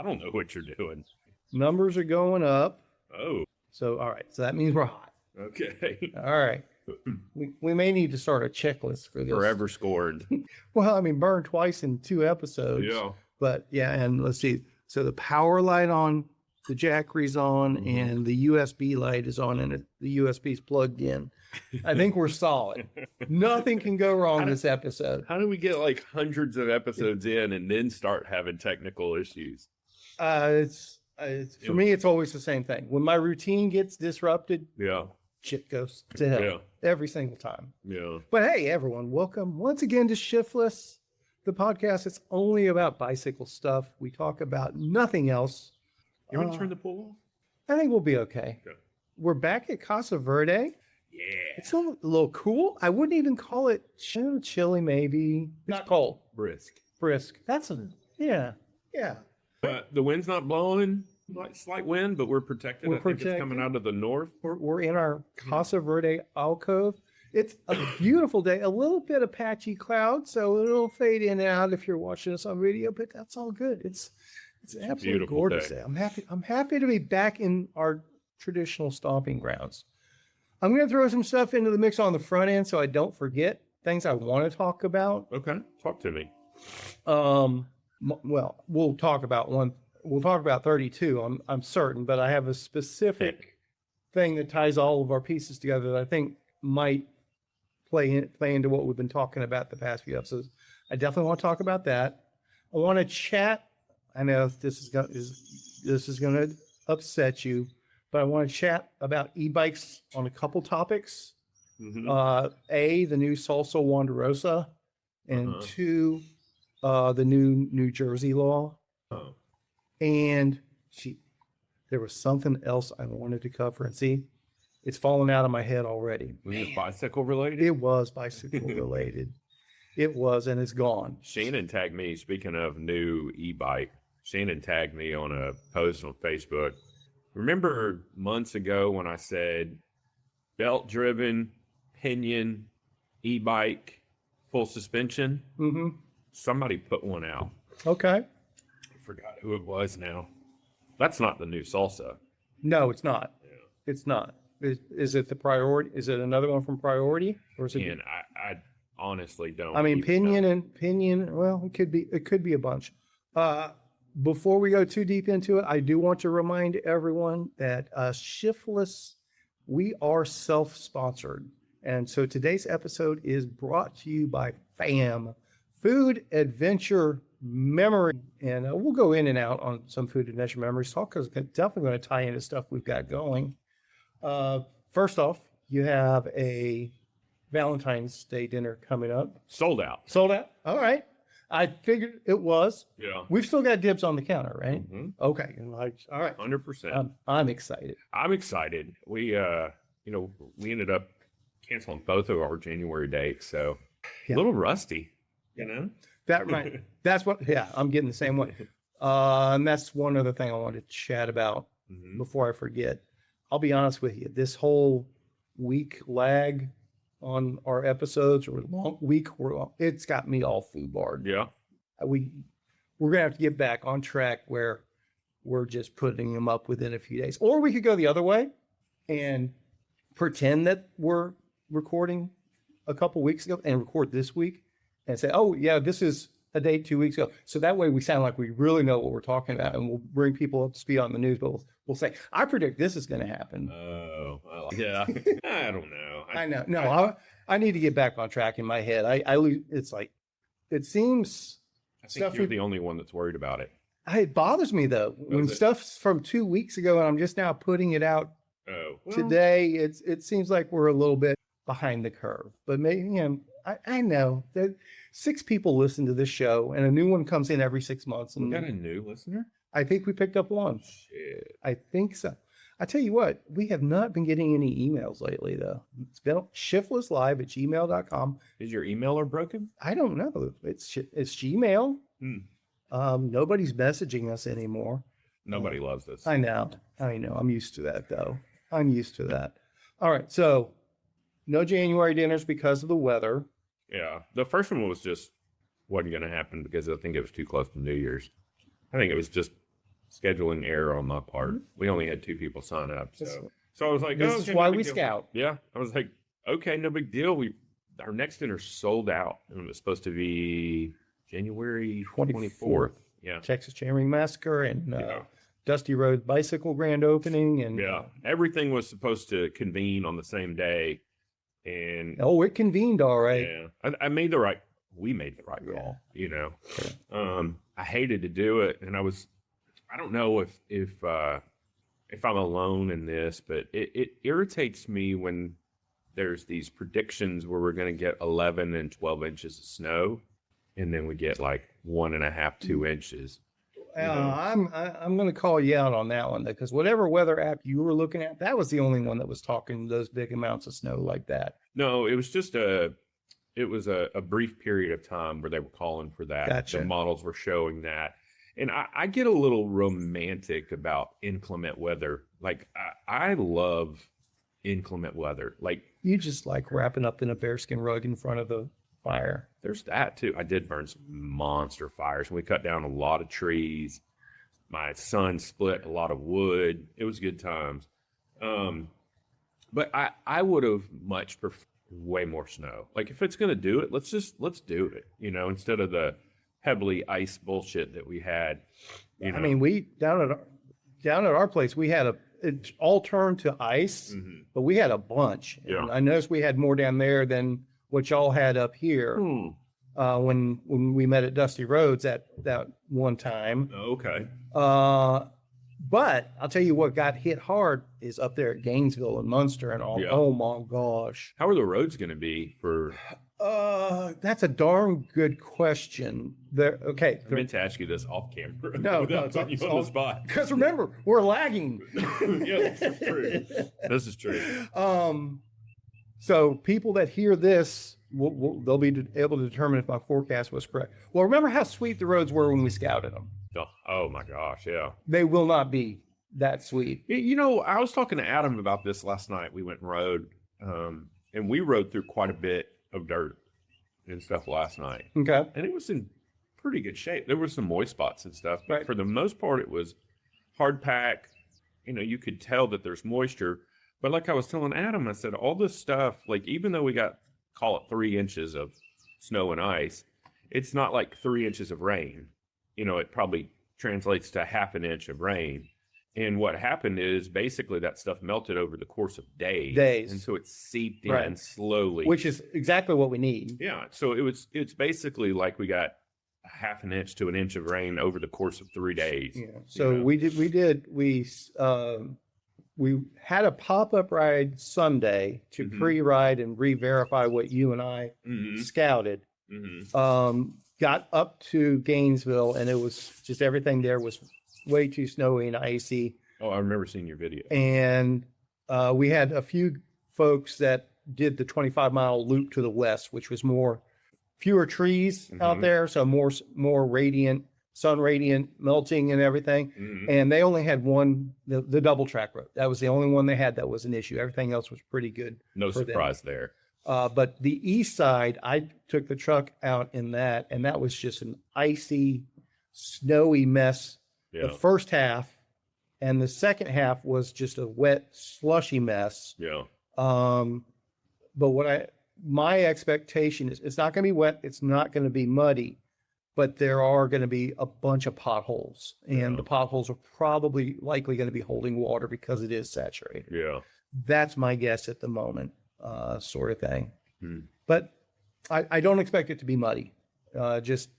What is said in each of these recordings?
I don't know what you're doing. Numbers are going up. Oh, So, all right. So that means we're hot. okay. All right. We may need to start a checklist for this. Forever scored. Well, I mean, burned twice in 2 episodes. Yeah. But yeah, and let's see. So the power light on, the Jackery's on, and the USB light is on, and the USB's plugged in. I think we're solid. Nothing can go wrong this episode. How do we get like hundreds of episodes in and then start having technical issues? It's for me, it's always the same thing. When my routine gets disrupted, Yeah. shit goes to hell Yeah. every single time. Yeah. But hey, everyone, welcome once again to Shiftless, the podcast. It's only about bicycle stuff. We talk about nothing else. You want to turn the pool off? I think we'll be okay. Okay. We're back at Casa Verde. Yeah. It's a little cool. I wouldn't even call it chilly, maybe. Not cold. Brisk. Brisk. Yeah. The wind's not blowing, like slight wind, but we're protected. We're I think protected. it's coming out of the north. We're in our Casa Verde alcove. It's a beautiful day, a little bit of patchy cloud, so it'll fade in and out if you're watching us on video, but that's all good. It's an absolutely beautiful gorgeous day. day. I'm happy to be back in our traditional stomping grounds. I'm going to throw some stuff into the mix on the front end so I don't forget things I want to talk about. Okay. Talk to me. Well, we'll talk about 32, I'm certain, but I have a specific thing that ties all of our pieces together that I think might play into what we've been talking about the past few episodes. I definitely want to talk about that. I want to chat. I know this is going to upset you, but I want to chat about e-bikes on a couple topics. Mhm. The new Salsa Wanderosa, and 2, the new New Jersey law. Oh. And there was something else I wanted to cover, and see, it's fallen out of my head already. Was it bicycle related? It was bicycle related. It was, and it's gone. Shannon tagged me, speaking of new e-bike, Shannon tagged me on a post on Facebook. Remember months ago when I said belt-driven, pinion, e-bike, full suspension? Mm-hmm. Somebody put one out. Okay. I forgot who it was now. That's not the new Salsa. No, it's not. Yeah. It's not. Is it the Priority? Is it another one from Priority? Or is it? And I honestly don't. I mean, even pinion know. and pinion. Well, it could be a bunch. Before we go too deep into it, I do want to remind everyone that Shiftless, we are self-sponsored, and so today's episode is brought to you by FAM, Food Adventure Memory, and we'll go in and out on some Food Adventure Memories talk because it's definitely going to tie into stuff we've got going. First off, you have a Valentine's Day dinner coming up. Sold out. Sold out? All right. I figured it was. Yeah. We've still got dibs on the counter, right? Mm-hmm. Okay. All right. 100%. I'm excited. I'm excited. We, we ended up canceling both of our January dates, so Yeah. a little rusty, That right. That's what. Yeah, I'm getting the same way. And that's one other thing I wanted to chat about Mhm. before I forget. I'll be honest with you. This whole week lag on our episodes, or long week, it's got me all foobarred. Yeah. We're gonna have to get back on track where we're just putting them up within a few days, or we could go the other way and pretend that we're recording a couple weeks ago and record this week and say, oh yeah, this is a date 2 weeks ago. So that way we sound like we really know what we're talking about, and we'll bring people up to speed on the news, but we'll say, I predict this is going to happen. Oh, yeah. I don't know. I know. No, I need to get back on track in my head. I lose. It's like, it seems I think stuff you're the only one that's worried about it. it bothers me though. When Does it? stuff's from 2 weeks ago and I'm just now putting it out Oh, well, today, it seems like we're a little bit behind the curve. But maybe, I know that 6 people listen to this show and a new one comes in every 6 months. we And got a new listener? I think we picked up one. Shit. I think so. I tell you what, we have not been getting any emails lately though. It's been shiftlesslive@gmail.com. Is your emailer broken? I don't know. It's Gmail. Hmm. Nobody's messaging us anymore. Nobody loves this. I know. I'm used to that though. I'm used to that. All right. So no January dinners because of the weather. Yeah. The first one was just wasn't going to happen because I think it was too close to New Year's. I think it was just scheduling error on my part. We only had 2 people sign up, so I was like, This oh, is okay, why no big we deal. scout. Yeah, I was like, okay, no big deal. Our next dinner sold out, and it was supposed to be January 24th. Yeah, Texas Chainring Massacre and Yeah. Dusty Road Bicycle Grand Opening, and yeah. Everything was supposed to convene on the same day, and oh, it convened all right. yeah, we made the right call. You know, I hated to do it, and I don't know if I'm alone in this, but it irritates me when there's these predictions where we're going to get 11 and 12 inches of snow, and then we get like 1.5, 2 inches. I'm going to call you out on that one, because whatever weather app you were looking at, that was the only one that was talking those big amounts of snow like that. No, it was just a brief period of time where they were calling for that. Gotcha. The models were showing that. And I get a little romantic about inclement weather. Like, I love inclement weather. Like, You just like wrapping up in a bearskin rug in front of the fire. there's that too. I did burn some monster fires. We cut down a lot of trees. My son split a lot of wood. It was good times. But I would have much preferred way more snow. Like, if it's going to do it, let's do it, you know, instead of the heavily ice bullshit that we had. You know? I mean, we down at our place, we had it all turned to ice, but we had a bunch. Yeah. And I noticed we had more down there than what y'all had up here. When we met at Dusty Roads at that one time. Okay. But I'll tell you what got hit hard is up there at Gainesville and Munster and all. Yeah. Oh my gosh. How are the roads going to be for? That's a darn good question. I meant to ask you this off camera. No, without putting you on the spot. Because remember, we're lagging. Yeah, this is true. This is true. So people that hear this, they'll be able to determine if my forecast was correct. Well, remember how sweet the roads were when we scouted them. Oh my gosh, yeah. They will not be that sweet. You know, I was talking to Adam about this last night. We went and rode, and we rode through quite a bit of dirt and stuff last night. Okay. And it was in pretty good shape. There were some moist spots and stuff, but Right. for the most part, it was hard pack. You know, you could tell that there's moisture. But like I was telling Adam, I said, all this stuff, like, even though we got, call it 3 inches of snow and ice, it's not like 3 inches of rain. You know, it probably translates to 1/2 inch of rain. And what happened is basically that stuff melted over the course of days. And so it seeped in Right. slowly. Which is exactly what we need. Yeah. So it's basically like we got 1/2 inch to 1 inch of rain over the course of 3 days. Yeah. So you know? we had a pop-up ride Sunday to pre-ride and re-verify what you and I scouted. Got up to Gainesville, and it was just everything there was way too snowy and icy. Oh, I remember seeing your video. And we had a few folks that did the 25-mile loop to the west, which was fewer trees out there, so more radiant, sun radiant, melting and everything. And they only had the double track road. That was the only one they had that was an issue. Everything else was pretty good. No surprise there. But the east side, I took the truck out in that, and that was just an icy, snowy mess. Yeah. The first half, and the second half was just a wet, slushy mess. Yeah. But my expectation is it's not going to be wet, it's not going to be muddy, but there are going to be a bunch of potholes, and the potholes are probably likely going to be holding water because it is saturated. Yeah. That's my guess at the moment, sort of thing. But I don't expect it to be muddy. Just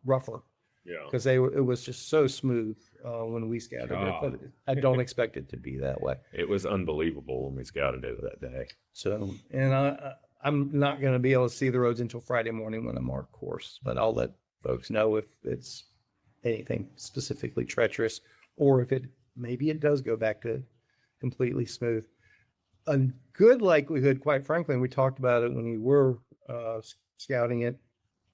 rougher. Yeah. Because it was just so smooth when we scouted it, but I don't expect it to be that way. It was unbelievable when we scouted it that day. So, and I'm not going to be able to see the roads until Friday morning when I mark course, but I'll let folks know if it's anything specifically treacherous, or if maybe it does go back to completely smooth. A good likelihood, quite frankly, and we talked about it when we were scouting it,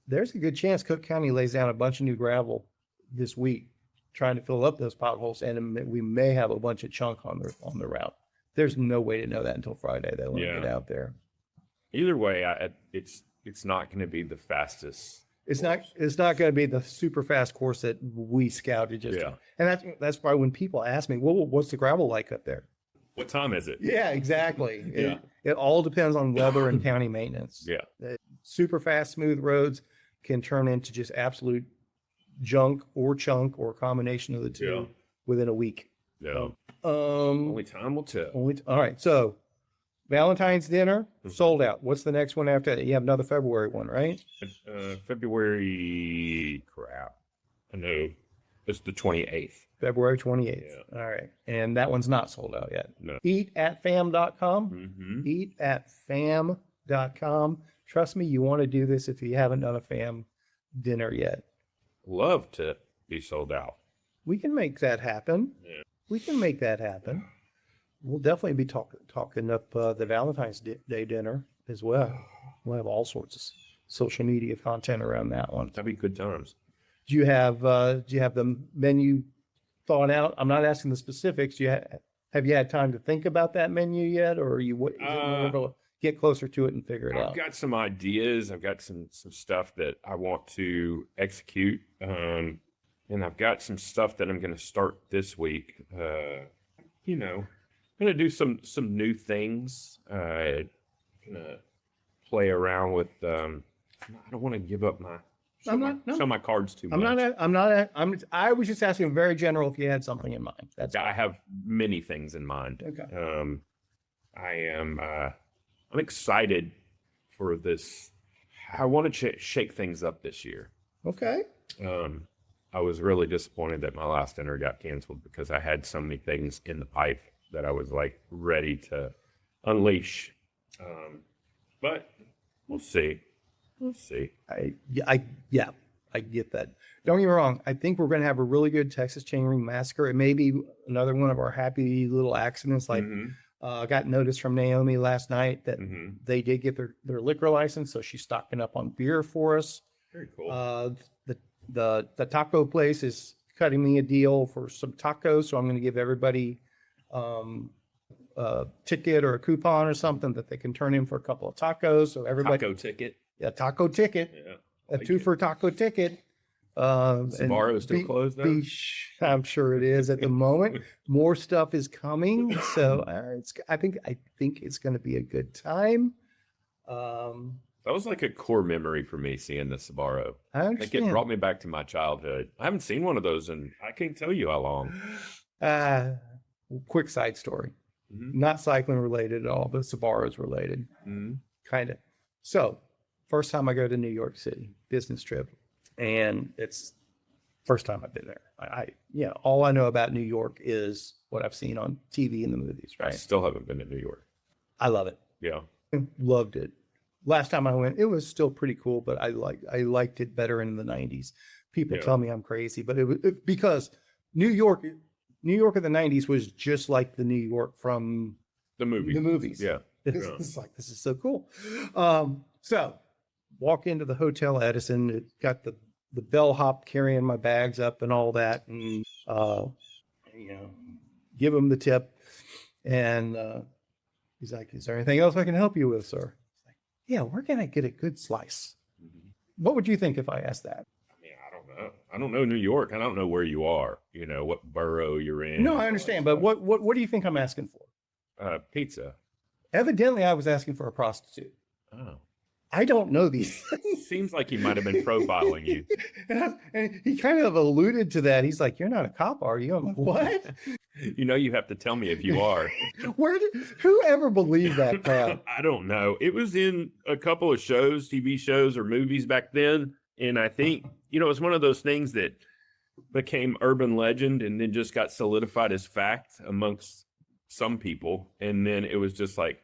there's a good chance Cook County lays down a bunch of new gravel this week, trying to fill up those potholes, and we may have a bunch of chunk on the route. There's no way to know that until Friday. They won't get out there. Either way, it's not going to be the fastest It's not going to be the super fast course that we scouted. Yeah. And that's why when people ask me, well, what's the gravel like up there? What time is it? Yeah, exactly. Yeah. It all depends on weather and county maintenance. Yeah. Super fast, smooth roads can turn into just absolute junk or chunk or a combination of the two within a week. Yeah. Only time will tell. All right. So Valentine's dinner sold out. What's the next one after that? You have another February one, right? February crap. I know. It's the 28th. February 28th. Yeah. All right. And that one's not sold out yet. No. Eatatfam.com. Mm-hmm. Eatatfam.com. Trust me, you want to do this if you haven't done a fam dinner yet. Love to be sold out. We can make that happen. Yeah. We can make that happen. We'll definitely be talking up the Valentine's Day dinner as well. We'll have all sorts of social media content around that one. That'd be good times. Do you have the menu thought out? I'm not asking the specifics. Have you had time to think about that menu yet, or are you to get closer to it and figure it out? I've got some ideas. I've got some stuff that I want to execute, and I've got some stuff that I'm going to start this week. I'm going to do some new things. Going to play around with. I don't want to give up my. Show my cards too much. I was just asking very general if you had something in mind. I have many things in mind. Okay. I'm excited for this. I want to shake things up this year. Okay. I was really disappointed that my last dinner got canceled because I had so many things in the pipe that I was like ready to unleash. But we'll see. We'll see. I get that. Don't get me wrong. I think we're going to have a really good Texas Chainring Massacre. It may be another one of our happy little accidents. Like I got notice from Naomi last night that they did get their liquor license, so she's stocking up on beer for us. Very cool. The taco place is cutting me a deal for some tacos, so I'm going to give everybody a ticket or a coupon or something that they can turn in for a couple of tacos. So everybody taco ticket. Yeah, taco ticket. Yeah, a two for taco ticket. Sbarro is still closed though? I'm sure it is at the moment. More stuff is coming, so I think it's going to be a good time. That was like a core memory for me seeing the Sbarro. I understand. Like it brought me back to my childhood. I haven't seen one of those and I can't tell you how long. Quick side story. Not cycling related at all, but Sbarro's related. Kind of. So, first time I go to New York City, business trip, and it's first time I've been there. All I know about New York is what I've seen on TV and the movies, right? I still haven't been to New York. I love it. Yeah. Loved it. Last time I went, it was still pretty cool, but I liked it better in the 90s. People tell me I'm crazy, but because New York of the 90s was just like the New York from the movies. Yeah. It's like, this is so cool. So walk into the Hotel Edison. It got the bellhop carrying my bags up and all that, and give him the tip. And he's like, "Is there anything else I can help you with, sir?" Like, yeah, we're gonna get a good slice. What would you think if I asked that? I mean, I don't know. I don't know New York. I don't know where you are. What borough you're in. No, I understand, but what do you think I'm asking for? Pizza. Evidently, I was asking for a prostitute. Oh. I don't know these. Seems like he might have been profiling you. And he kind of alluded to that. He's like, "You're not a cop, are you?" I'm like, "What?" You have to tell me if you are. Who ever believed that crap? I don't know. It was in a couple of shows, TV shows or movies back then. And I think, it's one of those things that became urban legend and then just got solidified as fact amongst some people. And then it was just like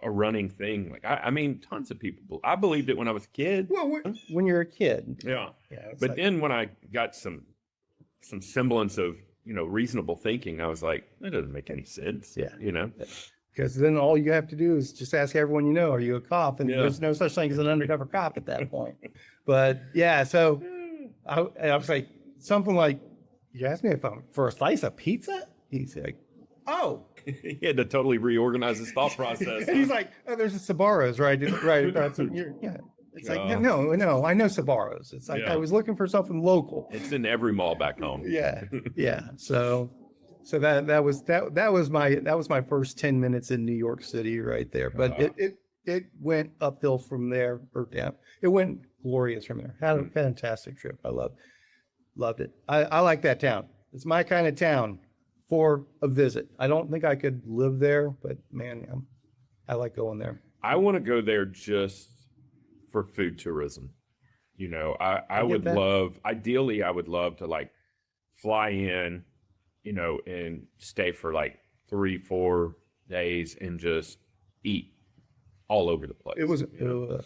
a running thing. Like, I mean, tons of people. I believed it when I was a kid. Well, when you're a kid. Yeah. But then when I got some semblance of, reasonable thinking, I was like, that doesn't make any sense. Yeah. Because then all you have to do is just ask everyone you know, are you a cop? And there's no such thing as an undercover cop at that point. But yeah, so I was like, something like, you asked me if I'm for a slice of pizza? He's like, oh. He had to totally reorganize his thought process. And he's like, oh, there's a Sbarro's right. It's like, no, I know Sbarro's. It's like, I was looking for something local. It's in every mall back home. Yeah. Yeah. So that was my first 10 minutes in New York City right there. But it went uphill from there or down. It went glorious from there. Had a fantastic trip. I loved it. I like that town. It's my kind of town for a visit. I don't think I could live there, but man, I like going there. I want to go there just for food tourism. You know, I would love, ideally, I would love to like fly in, you know, and stay for like 3-4 days and just eat all over the place.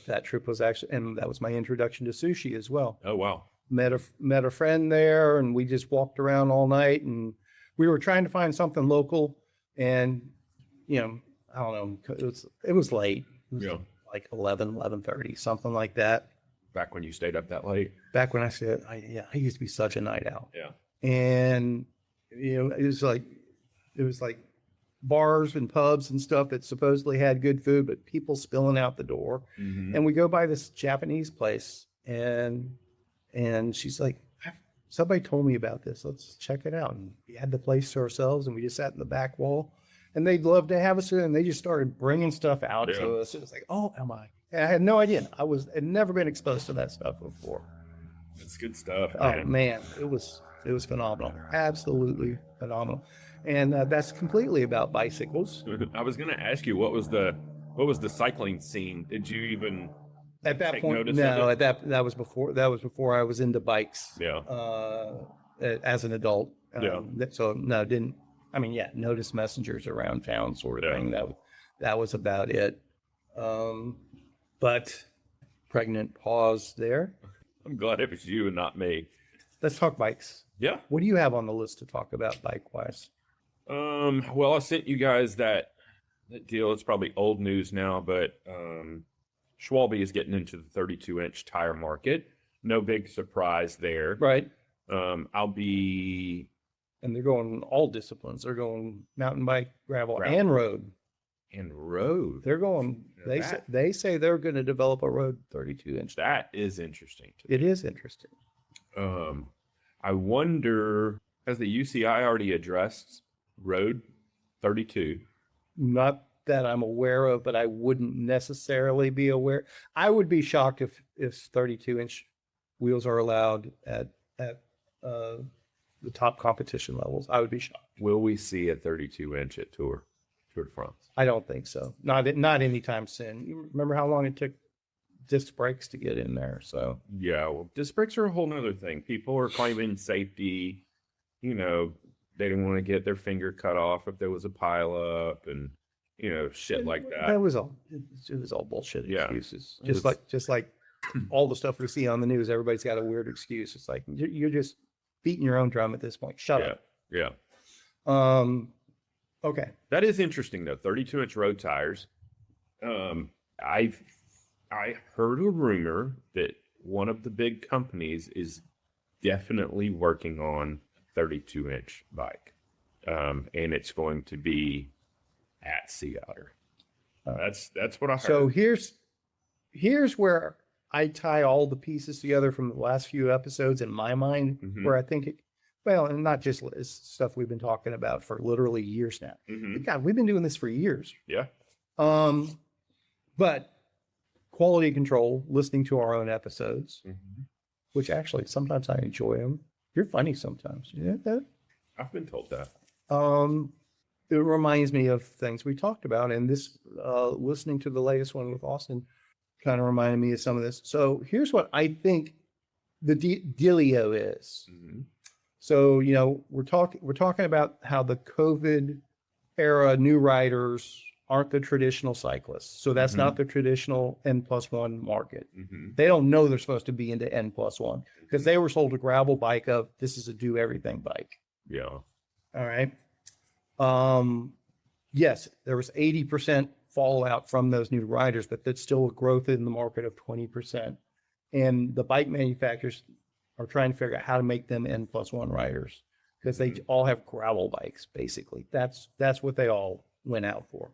That trip was actually, and that was my introduction to sushi as well. Oh, wow. Met a friend there, and we just walked around all night, and we were trying to find something local, and you know, I don't know, it was late. It was like 11:30, something like that. Back when you stayed up that late? Back when I said, I used to be such a night owl. Yeah. And you know, it was like bars and pubs and stuff that supposedly had good food, but people spilling out the door. Mm-hmm. And we go by this Japanese place, and she's like, somebody told me about this. Let's check it out. And we had the place to ourselves, and we just sat in the back wall, and they'd love to have us in, and they just started bringing stuff out to us. It was like, oh, am I? And I had no idea. Had never been exposed to that stuff before. It's good stuff. Oh man, it was phenomenal. Absolutely phenomenal. And that's completely about bicycles. I was going to ask you, what was the cycling scene? Did you even at that point? No, that was before I was into bikes. Yeah. As an adult. Yeah. So no, didn't. I mean, yeah, notice messengers around town, sort of thing. That was about it. But pregnant pause there. I'm glad it was you and not me. Let's talk bikes. Yeah. What do you have on the list to talk about bike-wise? Well, I sent you guys that deal. It's probably old news now, but Schwalbe is getting into the 32-inch tire market. No big surprise there. Right. And they're going all disciplines. They're going mountain bike, gravel. And road. And road. They're going. They say they're going to develop a road 32-inch. That is interesting. It is interesting. I wonder, has the UCI already addressed road 32? Not that I'm aware of, but I wouldn't necessarily be aware. I would be shocked if 32-inch wheels are allowed at the top competition levels. I would be shocked. Will we see a 32-inch at Tour de France? I don't think so. Not anytime soon. You remember how long it took disc brakes to get in there? So yeah, well, disc brakes are a whole nother thing. People are claiming safety. You know, they didn't want to get their finger cut off if there was a pile up, and you know, shit like that. It was all bullshit excuses. Just like all the stuff we see on the news. Everybody's got a weird excuse. It's like you're just beating your own drum at this point. Shut up. Yeah. Okay. That is interesting though. 32-inch road tires. I heard a rumor that one of the big companies is definitely working on 32-inch bike, and it's going to be at Sea Otter. That's what I heard. So here's where I tie all the pieces together from the last few episodes in my mind, where I think and not just stuff we've been talking about for literally years now. God, we've been doing this for years. Yeah. But quality control, listening to our own episodes, which actually sometimes I enjoy them. You're funny sometimes. You know that? I've been told that. It reminds me of things we talked about, and this listening to the latest one with Austin kind of reminded me of some of this. So here's what I think the dealio is. So, you know, we're talking about how the COVID era new riders aren't the traditional cyclists. So that's not the traditional N+1 market. They don't know they're supposed to be into N+1 because they were sold a gravel bike of this is a do everything bike. Yeah. All right. Yes, there was 80% fallout from those new riders, but that's still a growth in the market of 20%. And the bike manufacturers are trying to figure out how to make them N+1 riders because they all have gravel bikes, basically. That's what they all went out for.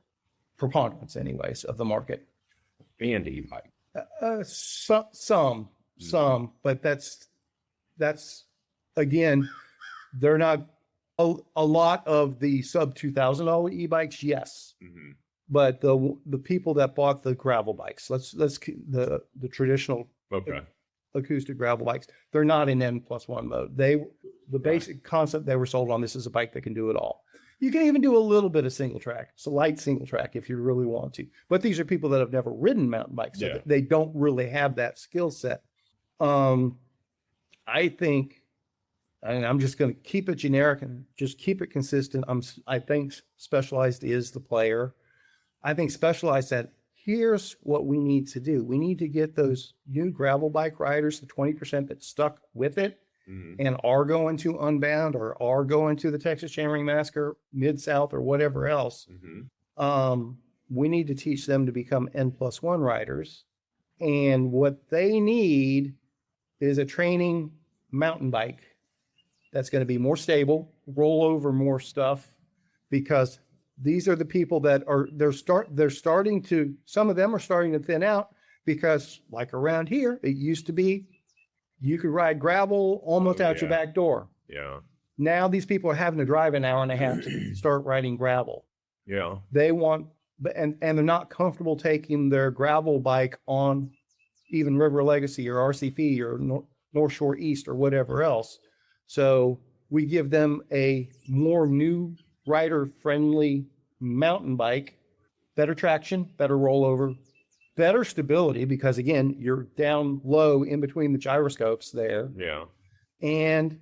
Preponderance, anyways, of the market. And e-bike. Some, but that's again, they're not a lot of the sub $2,000 e-bikes. Yes, but the people that bought the gravel bikes, the traditional Okay. acoustic gravel bikes, they're not in N+1 mode. The basic concept they were sold on, this is a bike that can do it all. You can even do a little bit of single track. It's a light single track if you really want to. But these are people that have never ridden mountain bikes, so they don't really have that skill set. I think, and I'm just going to keep it generic and just keep it consistent. I think Specialized is the player. I think Specialized said, here's what we need to do. We need to get those new gravel bike riders, the 20% that stuck with it, and are going to Unbound or are going to the Texas Chainring Massacre, Mid-South, or whatever else. We need to teach them to become N+1 riders. And what they need is a training mountain bike that's going to be more stable, roll over more stuff, because these are the people that they're starting to, some of them are starting to thin out, because like around here, it used to be you could ride gravel almost out your back door. Yeah. Now these people are having to drive an hour and a half to start riding gravel. Yeah. They want, and they're not comfortable taking their gravel bike on even River Legacy or RCF or North Shore East or whatever else. So we give them a more new rider friendly mountain bike, better traction, better rollover, better stability, because again, you're down low in between the gyroscopes there. Yeah. And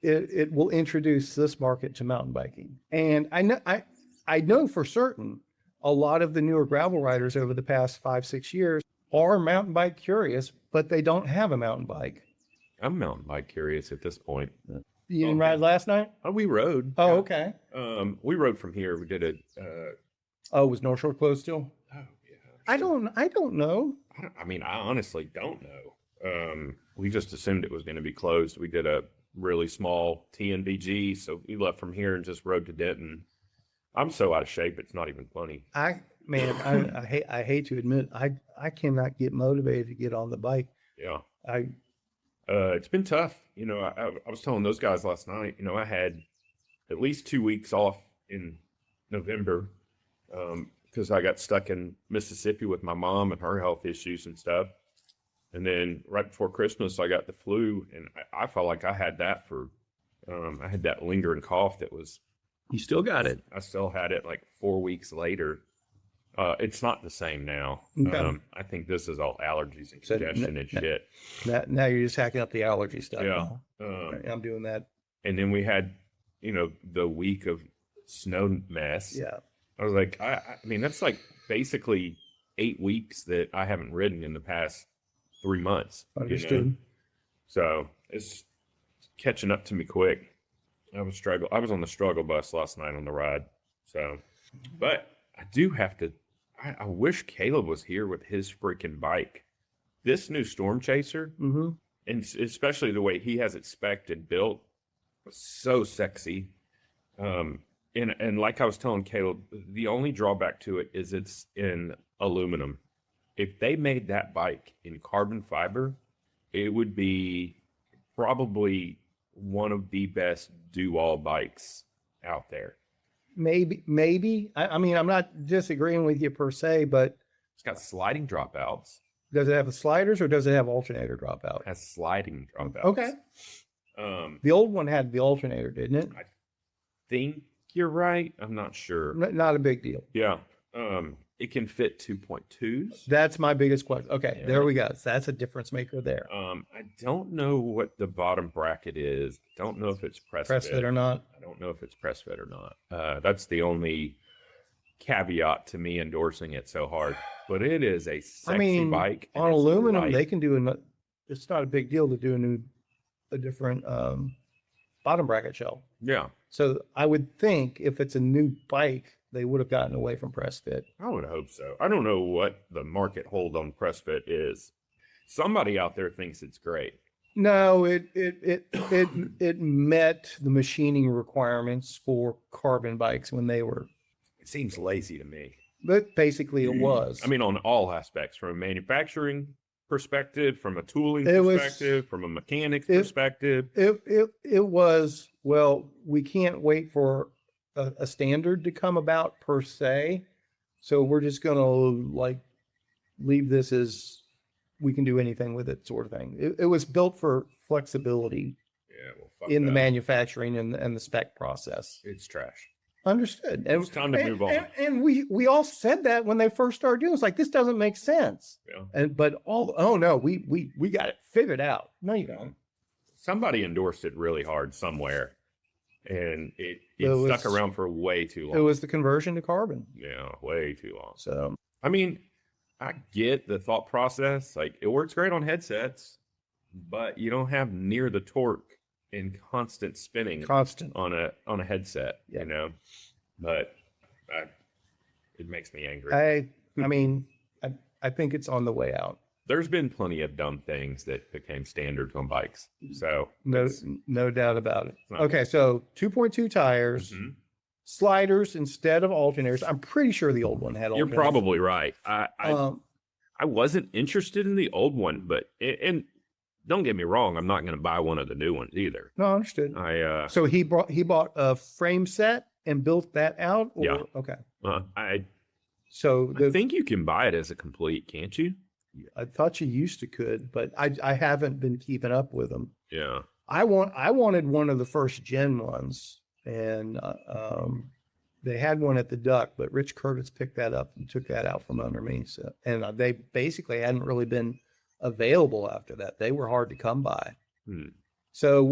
it will introduce this market to mountain biking. And I know for certain a lot of the newer gravel riders over the past 5-6 years are mountain bike curious, but they don't have a mountain bike. I'm mountain bike curious at this point. You didn't ride last night? Oh, we rode. Oh, okay. We rode from here. We did it. Was North Shore closed still? Oh, yeah. I don't know. I honestly don't know. We just assumed it was going to be closed. We did a really small TNVG, so we left from here and just rode to Denton. I'm so out of shape, it's not even funny. I hate to admit, I cannot get motivated to get on the bike. Yeah. It's been tough. I was telling those guys last night, I had at least 2 weeks off in November because I got stuck in Mississippi with my mom and her health issues and stuff. And then right before Christmas, I got the flu, and I felt like I had that I had that lingering cough that was. You still got it? I still had it like 4 weeks later. It's not the same now. Okay. I think this is all allergies and congestion and shit. Now you're just hacking up the allergy stuff. Yeah. I'm doing that. And then we had, the week of snow mess. Yeah. I was like, I mean, that's like basically 8 weeks that I haven't ridden in the past 3 months. Understood. So it's catching up to me quick. I was on the struggle bus last night on the ride. So, but I do have to, I wish Caleb was here with his freaking bike. This new Storm Chaser, and especially the way he has it spec'd and built, was so sexy. And like I was telling Caleb, the only drawback to it is it's in aluminum. If they made that bike in carbon fiber, it would be probably one of the best do-all bikes out there. Maybe. I mean, I'm not disagreeing with you per se, but it's got sliding dropouts. Does it have the sliders or does it have alternator dropout? It has sliding dropouts. Okay. The old one had the alternator, didn't it? I think you're right. I'm not sure. Not a big deal. Yeah. It can fit 2.2s. That's my biggest question. Okay, There we go. So that's a difference maker there. I don't know what the bottom bracket is. I don't know if it's press fit or not. I don't know if it's press fit or not. That's the only caveat to me endorsing it so hard. But it is a sexy bike. On aluminum, they can do it's not a big deal to do a different bottom bracket shell. Yeah. So I would think if it's a new bike, they would have gotten away from press fit. I would hope so. I don't know what the market hold on press fit is. Somebody out there thinks it's great. No, it met the machining requirements for carbon bikes when they were. It seems lazy to me. but basically it was. I mean, on all aspects, from a manufacturing perspective, from a tooling It was- perspective, from a mechanic's perspective. it was, well, we can't wait for a standard to come about per se. So we're just going to like leave this as we can do anything with it sort of thing. It was built for flexibility Yeah, well, fuck in the that. manufacturing and the spec process. It's trash. Understood. And It's time to move on. And we all said that when they first started doing it. It's like, this doesn't make sense. Yeah. Oh no, we got it figured out. No, you don't. Somebody endorsed it really hard somewhere, and it It stuck was- around for way too long. It was the conversion to carbon. Yeah, way too long. So I mean, I get the thought process. Like, it works great on headsets, but you don't have near the torque and constant spinning constant. on a headset, Yeah. you know. But it makes me angry. I mean, I think it's on the way out. There's been plenty of dumb things that became standards on bikes. So No doubt about it. not- Okay, so 2.2 tires, Mhm. sliders instead of alternators. I'm pretty sure the old one had You're alternators. probably right. Um, I wasn't interested in the old one, but and don't get me wrong, I'm not going to buy one of the new ones either. no, understood. I So he bought a frame set and built that out? Or, Yeah. Okay. I So think you can buy it as a complete, can't you? I thought you used to could, but I haven't been keeping up with them. Yeah. I wanted one of the first gen ones, and they had one at the Duck, but Rich Curtis picked that up and took that out from under me. So, and they basically hadn't really been available after that. They were hard to come by. Hmm. So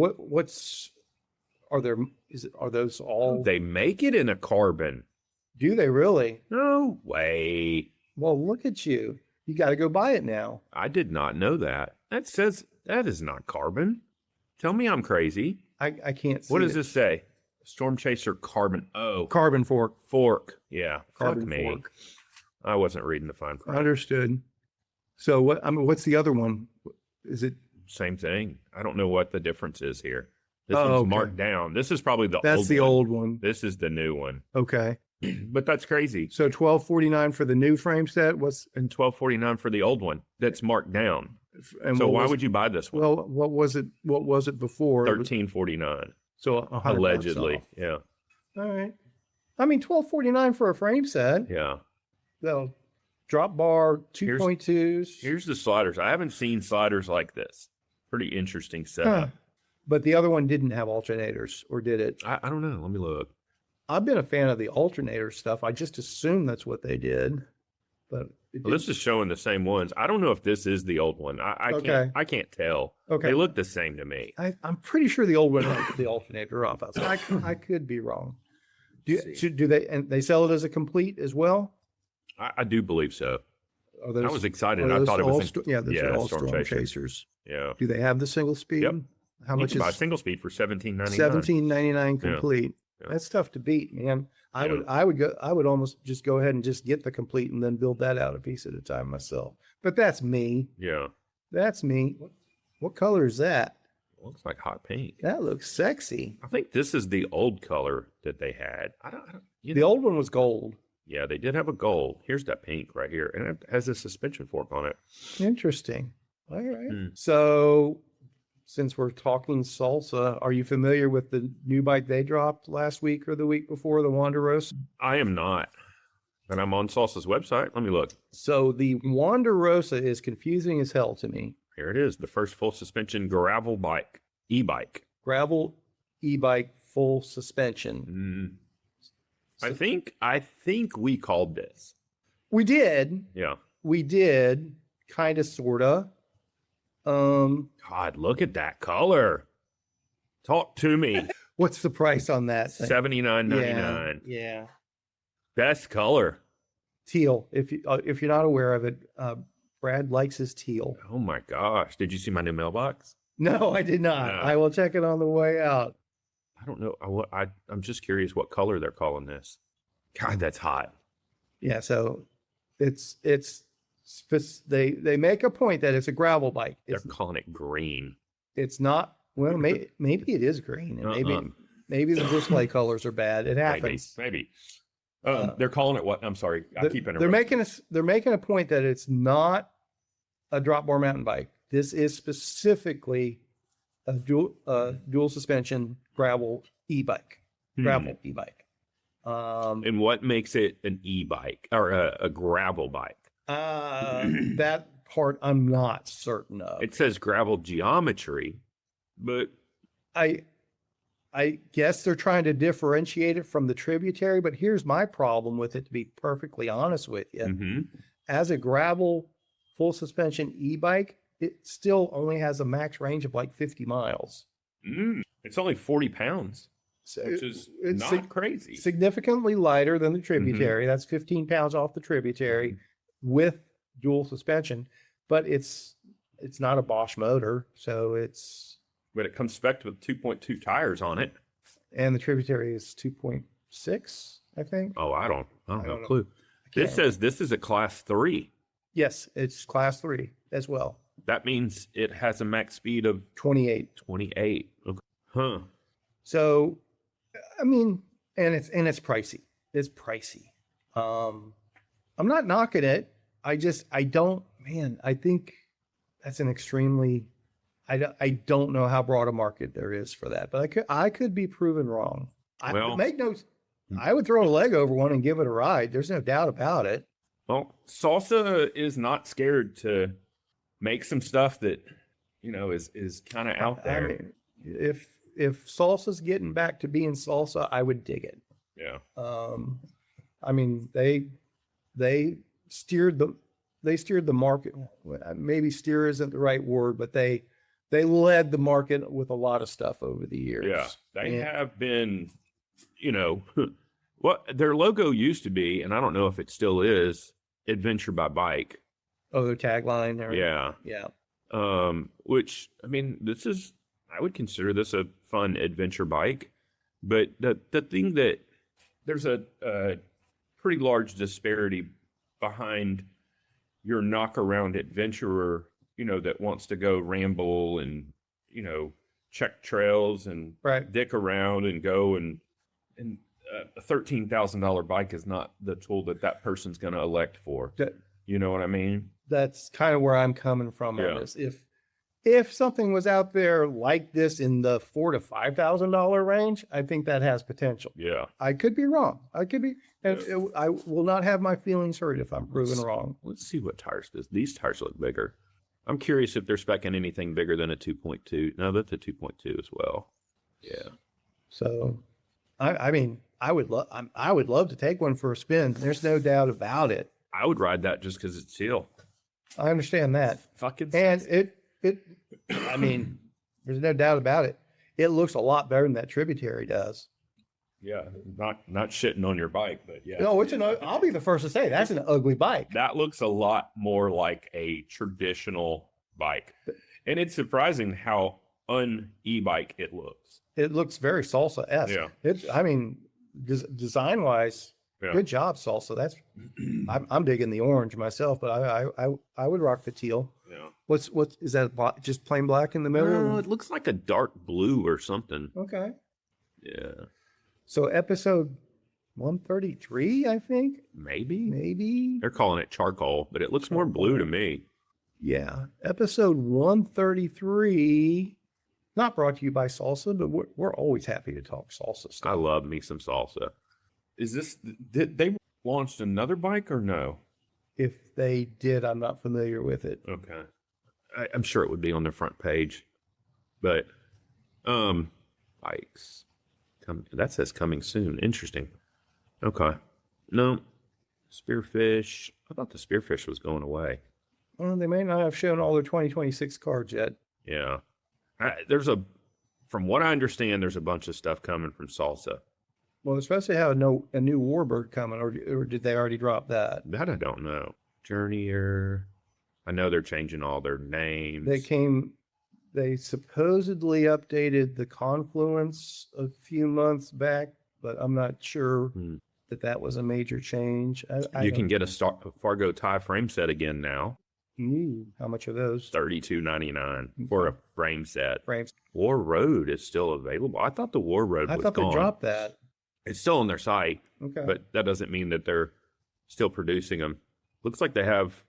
are those all? They make it in a carbon. Do they really? No way. Well, look at you. You got to go buy it now. I did not know that. That says that is not carbon. Tell me I'm crazy. I can't see What does it. this say? Storm Chaser carbon. Oh, Carbon fork. fork. Yeah. Carbon Fuck me. fork. I wasn't reading the fine print. Understood. So what's the other one? Is it? Same thing. I don't know what the difference is here. This Oh, one's okay. marked down. This is probably the That's old the one. old one. This is the new one. Okay. But that's crazy. So $12.49 for the new frame set. What's And $12.49 for the old one that's marked down. and So what why was- would you buy this one? Well, what was it? What was it before? It was- $13.49 So $100 allegedly. off. Yeah. All right. I mean, $12.49 for a frame set. Yeah. They'll drop bar 2.2s. Here's the sliders. I haven't seen sliders like this. Pretty interesting setup. But the other one didn't have alternators, or did it? I don't know. Let me look. I've been a fan of the alternator stuff. I just assumed that's what they did. But it Well, this is showing the same ones. I don't know if this is the old one. Okay. I can't tell. Okay. They look the same to me. I'm pretty sure the old one had the alternator off. I could be wrong. Do they, and they sell it as a complete as well? I do believe so. Are those, I was excited. are I those thought it was all in- sto- yeah, those are all storm chasers. Yeah. Do they have the single speed? Yep. How You much can buy is single speed for $17.99. $17.99 complete? Yeah. That's tough to beat, man. I Yeah. would almost just go ahead and just get the complete and then build that out a piece at a time myself. But that's me. Yeah. That's me. What color is that? Looks like hot pink. That looks sexy. I think this is the old color that they had. I don't you The know. old one was gold. Yeah, they did have a gold. Here's that pink right here. And it has a suspension fork on it. Interesting. All right. Hmm. So, since we're talking salsa, are you familiar with the new bike they dropped last week or the week before, the Wanderosa? I am not. And I'm on Salsa's website. Let me look. So the Wanderosa is confusing as hell to me. Here it is. The first full suspension gravel bike, e-bike. Gravel e-bike full suspension. I think we called this. We did. Yeah. We did. Kind of, sort of. God, look at that color. Talk to me. What's the price on that thing? $79.99. Yeah. Best color. Teal. If you're not aware of it, Brad likes his teal. Oh my gosh. Did you see my new mailbox? No, I did not. No. I will check it on the way out. I don't know. I'm just curious what color they're calling this. God, that's hot. Yeah, so they make a point that it's a gravel bike. They're calling it green. It's not. Well, maybe it is green, and Uh-uh. maybe the display colors are bad. It happens. Maybe. They're calling it what? I'm sorry. I keep interrupting. They're making a point that it's not a drop bar mountain bike. This is specifically a dual suspension gravel e-bike. Gravel e-bike. And what makes it an e-bike or a gravel bike? That part I'm not certain of. It says gravel geometry, but I guess they're trying to differentiate it from the tributary, but here's my problem with it, to be perfectly honest with you. As a gravel full suspension e-bike, it still only has a max range of like 50 miles. It's only 40 pounds, So which is it's not crazy. Significantly lighter than the tributary. That's 15 pounds off the tributary with dual suspension, but it's not a Bosch motor, so it's... But it comes spec'd with 2.2 tires on it. And the tributary is 2.6, I think. Oh, I don't have a clue. This says this is a class 3. Yes, it's class 3 as well. That means it has a max speed of 28. 28. Okay. Huh. So, I mean, and it's pricey. It's pricey. I'm not knocking it. I think that's an extremely... I don't know how broad a market there is for that, but I could be proven wrong. I would throw a leg over one and give it a ride. There's no doubt about it. Well, Salsa is not scared to make some stuff that, is kind of out there. I mean, if Salsa's getting back to being Salsa, I would dig it. Yeah. I mean, they steered the market. Maybe steer isn't the right word, but they led the market with a lot of stuff over the years. Yeah, they have been, what their logo used to be, and I don't know if it still is, Adventure by Bike. Oh, their tagline. Yeah. Yeah. Which, I mean, I would consider this a fun adventure bike, but the thing that there's a pretty large disparity behind your knock-around adventurer, that wants to go ramble and, check trails and dick around and go and a $13,000 bike is not the tool that person's going to elect for. You know what I mean? That's kind of where I'm coming from on this. If something was out there like this in the $4,000 to $5,000 range, I think that has potential. Yeah. I could be wrong. I will not have my feelings hurt if I'm proven wrong. Let's see what tires these tires look bigger. I'm curious if they're speccing anything bigger than a 2.2. No, that's a 2.2 as well. Yeah. So, I mean, I would love to take one for a spin. There's no doubt about it. I would ride that just because it's steel. I understand that. Fucking. And I mean, there's no doubt about it. It looks a lot better than that tributary does. Yeah, not shitting on your bike, but yeah. No, I'll be the first to say that's an ugly bike. That looks a lot more like a traditional bike. And it's surprising how un-e-bike it looks. It looks very Salsa-esque. Yeah. Design-wise, good job, Salsa. I'm digging the orange myself, but I would rock the teal. Yeah. What is that? Just plain black in the middle? No, it looks like a dark blue or something. Okay. Yeah. So episode 133, I think. Maybe. They're calling it charcoal, but it looks more blue to me. Yeah. Episode 133. Not brought to you by Salsa, but we're always happy to talk Salsa stuff. I love me some Salsa. Did they launched another bike or no? If they did, I'm not familiar with it. Okay. I'm sure it would be on their front page. But bikes. That says coming soon. Interesting. Okay. No. Spearfish. I thought the Spearfish was going away. Well, they may not have shown all their 2026 cards yet. Yeah. From what I understand, there's a bunch of stuff coming from Salsa. Well, they're supposed to have a new Warbird coming, or did they already drop that? That I don't know. Journeyer. I know they're changing all their names. They supposedly updated the Confluence a few months back, but I'm not sure that was a major change. You can get a Fargo tie frame set again now. How much are those? $32.99 for a frame set. Frames. War Road is still available. I thought the War Road was gone. They dropped that. It's still on their site, Okay. but that doesn't mean that they're still producing them. Looks like they have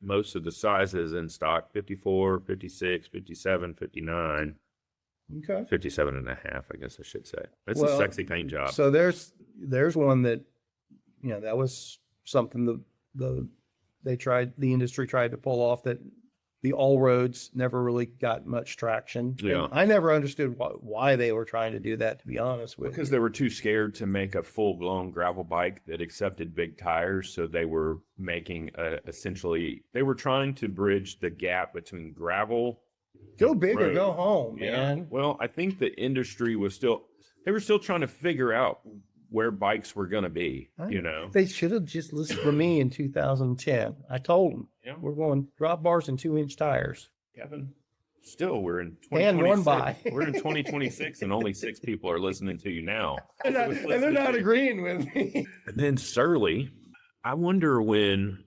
most of the sizes in stock: 54, 56, 57, 59, Okay. 57 and a half, I guess I should say. It's a Well, sexy paint job. So there's one that, that was something the industry tried to pull off, that the all roads never really got much traction. Yeah. And I never understood why they were trying to do that, to be honest with Because you. they were too scared to make a full-blown gravel bike that accepted big tires, so they were making they were trying to bridge the gap between gravel. Go big or road. go home, Yeah. man. Well, I think the industry was still trying to figure out where bikes were going to be, They should have just listened to me in 2010. I told them, Yeah. we're going drop bars and 2-inch tires. Kevin, still, we're in And 2026. one by. We're in 2026, and only 6 people are listening to you now. And they're not agreeing with me. And then Surly, I wonder when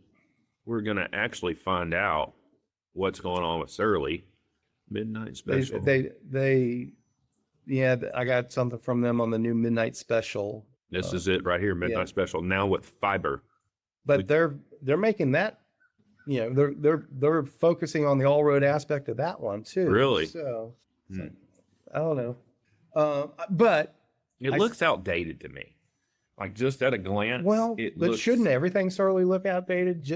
we're going to actually find out what's going on with Surly. Midnight Special. I got something from them on the new Midnight Special. This is it right here, Midnight Special, now with fiber. But they're making that, they're focusing on the all road aspect of that one too. Really? So I don't know. But It looks outdated to me. Like, just at a glance. Shouldn't everything Surly look outdated?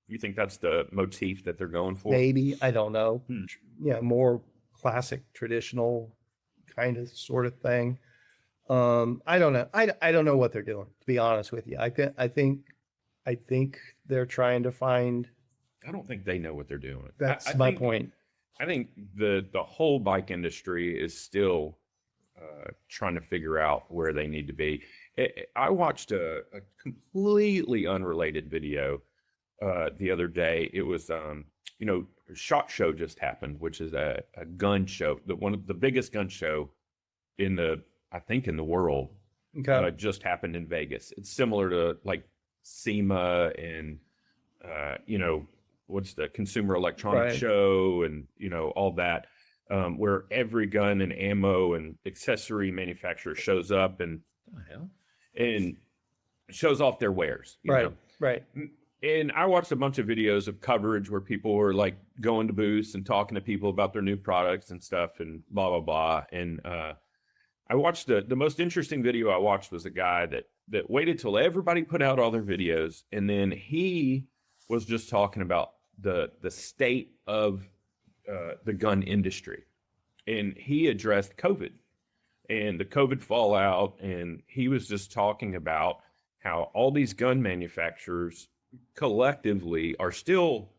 You think that's the motif that they're going for? Maybe, I don't know. Yeah, more classic, traditional kind of sort of thing. I don't know. I don't know what they're doing, to be honest with you. I think they're trying to find. I don't think they know what they're doing. That's my point. I think the whole bike industry is still trying to figure out where they need to be. I watched a completely unrelated video the other day. It was, SHOT Show just happened, which is a gun show, one of the biggest gun show in the world. Okay. Just happened in Vegas. It's similar to like SEMA and what's the Consumer Electronic Show and all that, where every gun and ammo and accessory manufacturer shows up and shows off their wares. You know? Right. And I watched a bunch of videos of coverage where people were like going to booths and talking to people about their new products and stuff and blah, blah, blah. And I watched the most interesting video I watched was a guy that waited till everybody put out all their videos. And then he was just talking about the state of the gun industry. And he addressed COVID and the COVID fallout. And he was just talking about how all these gun manufacturers collectively are still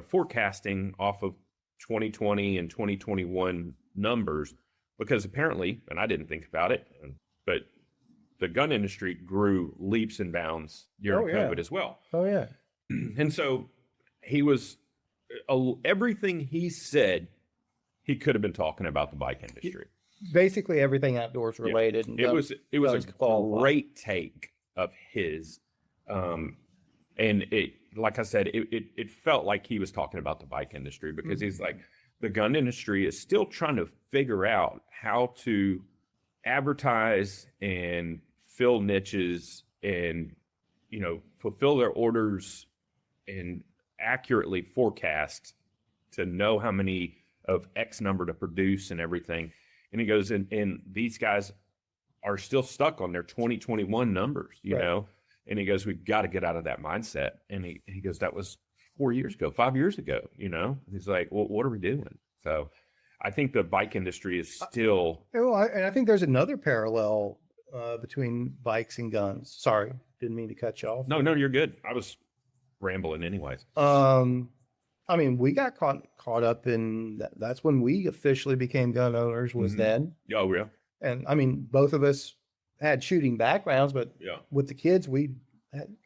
forecasting off of 2020 and 2021 numbers, because apparently, and I didn't think about it, but the gun industry grew leaps and bounds during COVID as well. Oh yeah. And so he was everything he said, he could have been talking about the bike industry. Basically everything outdoors related. Yeah. It was a great take of his. And it, like I said, it felt like he was talking about the bike industry, because he's like, the gun industry is still trying to figure out how to advertise and fill niches and, fulfill their orders and accurately forecast to know how many of X number to produce and everything. And he goes, and these guys are still stuck on their 2021 numbers, you know? And he goes, we've got to get out of that mindset. And he goes, that was 5 years ago, And he's like, well, what are we doing? So I think the bike industry is still. And I think there's another parallel between bikes and guns. Sorry, didn't mean to cut you off. No, you're good. I was rambling anyways. We got caught up in that. That's when we officially became gun owners, was then. Oh, yeah. And both of us had shooting backgrounds, but with the kids, we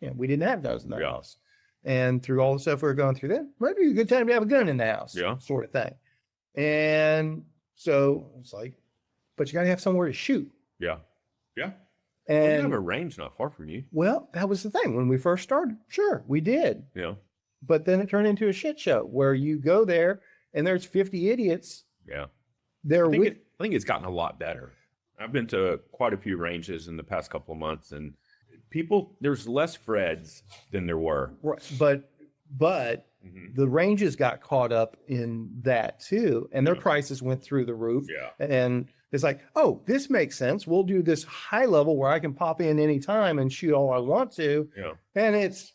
didn't have guns in the house. And through all the stuff we were going through then, might be a good time to have a gun in the house, sort of thing. And so it's like, but you got to have somewhere to shoot. Yeah. And well, you have a range not far from you. Well, that was the thing. When we first started, sure, we did. Yeah. But then it turned into a shit show where you go there and there's 50 idiots. Yeah. I think it's gotten a lot better. I've been to quite a few ranges in the past couple of months, and there's less Freds than there were. Right. But the ranges got caught up in that too, and their prices went through the roof. Yeah. And it's like, oh, this makes sense. We'll do this high level where I can pop in anytime and shoot all I want to. Yeah. And it's,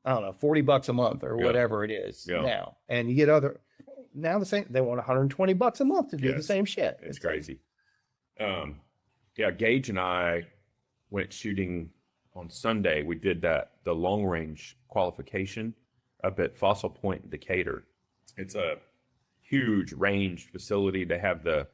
I don't know, $40 a month or whatever it is now. And you get now the same, they want $120 a month to do the same shit. It's crazy. Gage and I went shooting on Sunday. We did the long range qualification up at Fossil Point, Decatur. It's a huge range facility. They have the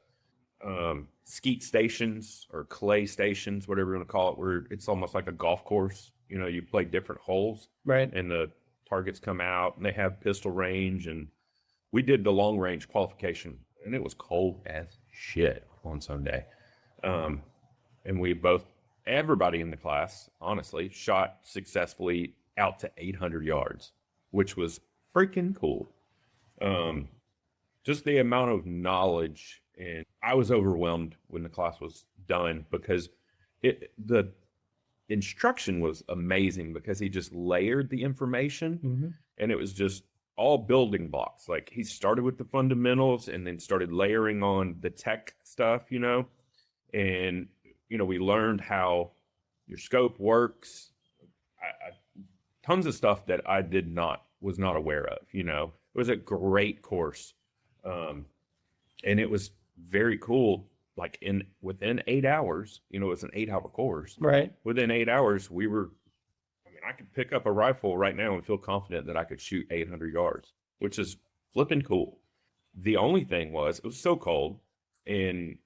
skeet stations or clay stations, whatever you want to call it, where it's almost like a golf course. You know, you play different holes, right? And the targets come out, and they have pistol range. And we did the long range qualification, and it was cold as shit on Sunday. And everybody in the class, honestly, shot successfully out to 800 yards, which was freaking cool. Just the amount of knowledge, and I was overwhelmed when the class was done because the instruction was amazing because he just layered the information, and it was just all building blocks. Like, he started with the fundamentals and then started layering on the tech stuff, and we learned how your scope works. Tons of stuff that I was not aware of. It was a great course, and it was very cool. Like, within 8 hours, it's an 8-hour course, right? Within 8 hours, I could pick up a rifle right now and feel confident that I could shoot 800 yards, which is flipping cool. The only thing was, it was so cold, and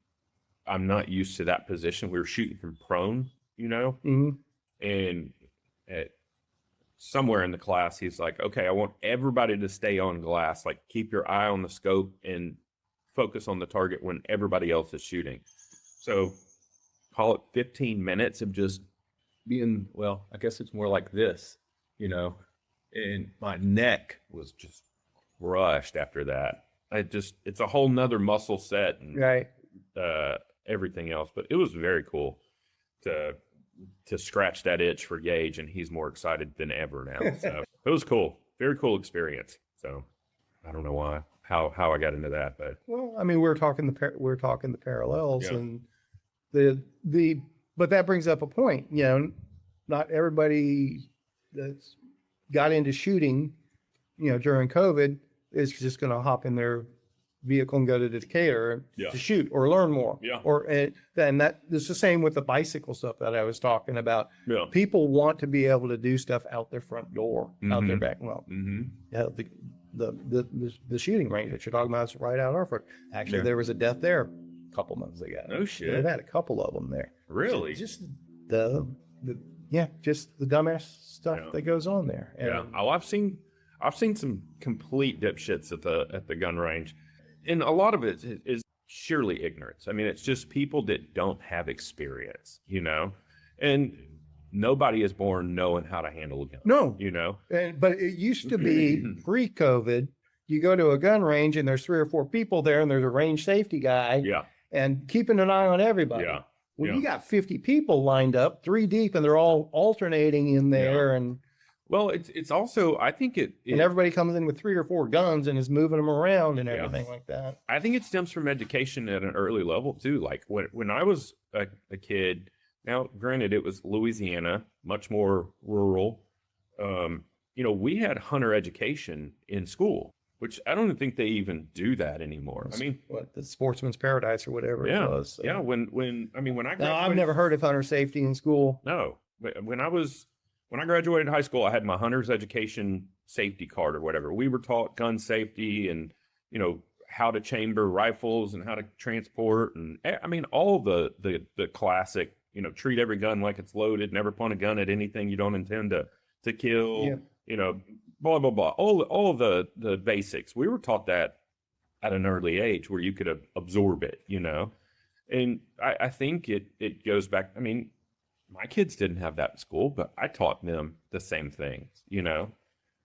I'm not used to that position. We were shooting from prone, and somewhere in the class, he's like, okay, I want everybody to stay on glass. Like, keep your eye on the scope and focus on the target when everybody else is shooting. So call it 15 minutes of just being, well, I guess it's more like this, and my neck was just crushed after that. It's a whole nother muscle set and right. Everything else, but it was very cool to scratch that itch for Gage, and he's more excited than ever now. So it was cool. Very cool experience. So I don't know how I got into that, but we're talking the parallels, and but that brings up a point. Not everybody that's got into shooting, during COVID is just going to hop in their vehicle and go to Decatur to shoot or learn more. And that is the same with the bicycle stuff that I was talking about. People want to be able to do stuff out their front door, out their back. Well, the shooting range that you're talking about is right out our front. Actually, there was a death there a couple months ago. No shit. They've had a couple of them there. Really? Just the dumbass stuff that goes on there. And, I've seen some complete dipshits at the gun range. And a lot of it is surely ignorance. It's just people that don't have experience, and nobody is born knowing how to handle a gun. No, but it used to be pre-COVID. You go to a gun range and there's 3 or 4 people there, and there's a range safety guy, and keeping an eye on everybody. When you got 50 people lined up, 3 deep, and they're all alternating in there, and well, it's also, I think and everybody comes in with 3 or 4 guns and is moving them around and everything like that. I think it stems from education at an early level too. Like when I was a kid, now granted it was Louisiana, much more rural. We had hunter education in school, which I don't think they even do that anymore. The Sportsman's Paradise or whatever it was. So. Yeah. When I graduated, no, I've never heard of hunter safety in school. No, when I graduated high school, I had my hunter's education safety card or whatever. We were taught gun safety and, how to chamber rifles and how to transport. And all the classic, treat every gun like it's loaded, never point a gun at anything you don't intend to kill, blah, blah, blah. All the basics. We were taught that at an early age where you could absorb it, and I think it goes back. My kids didn't have that in school, but I taught them the same things, I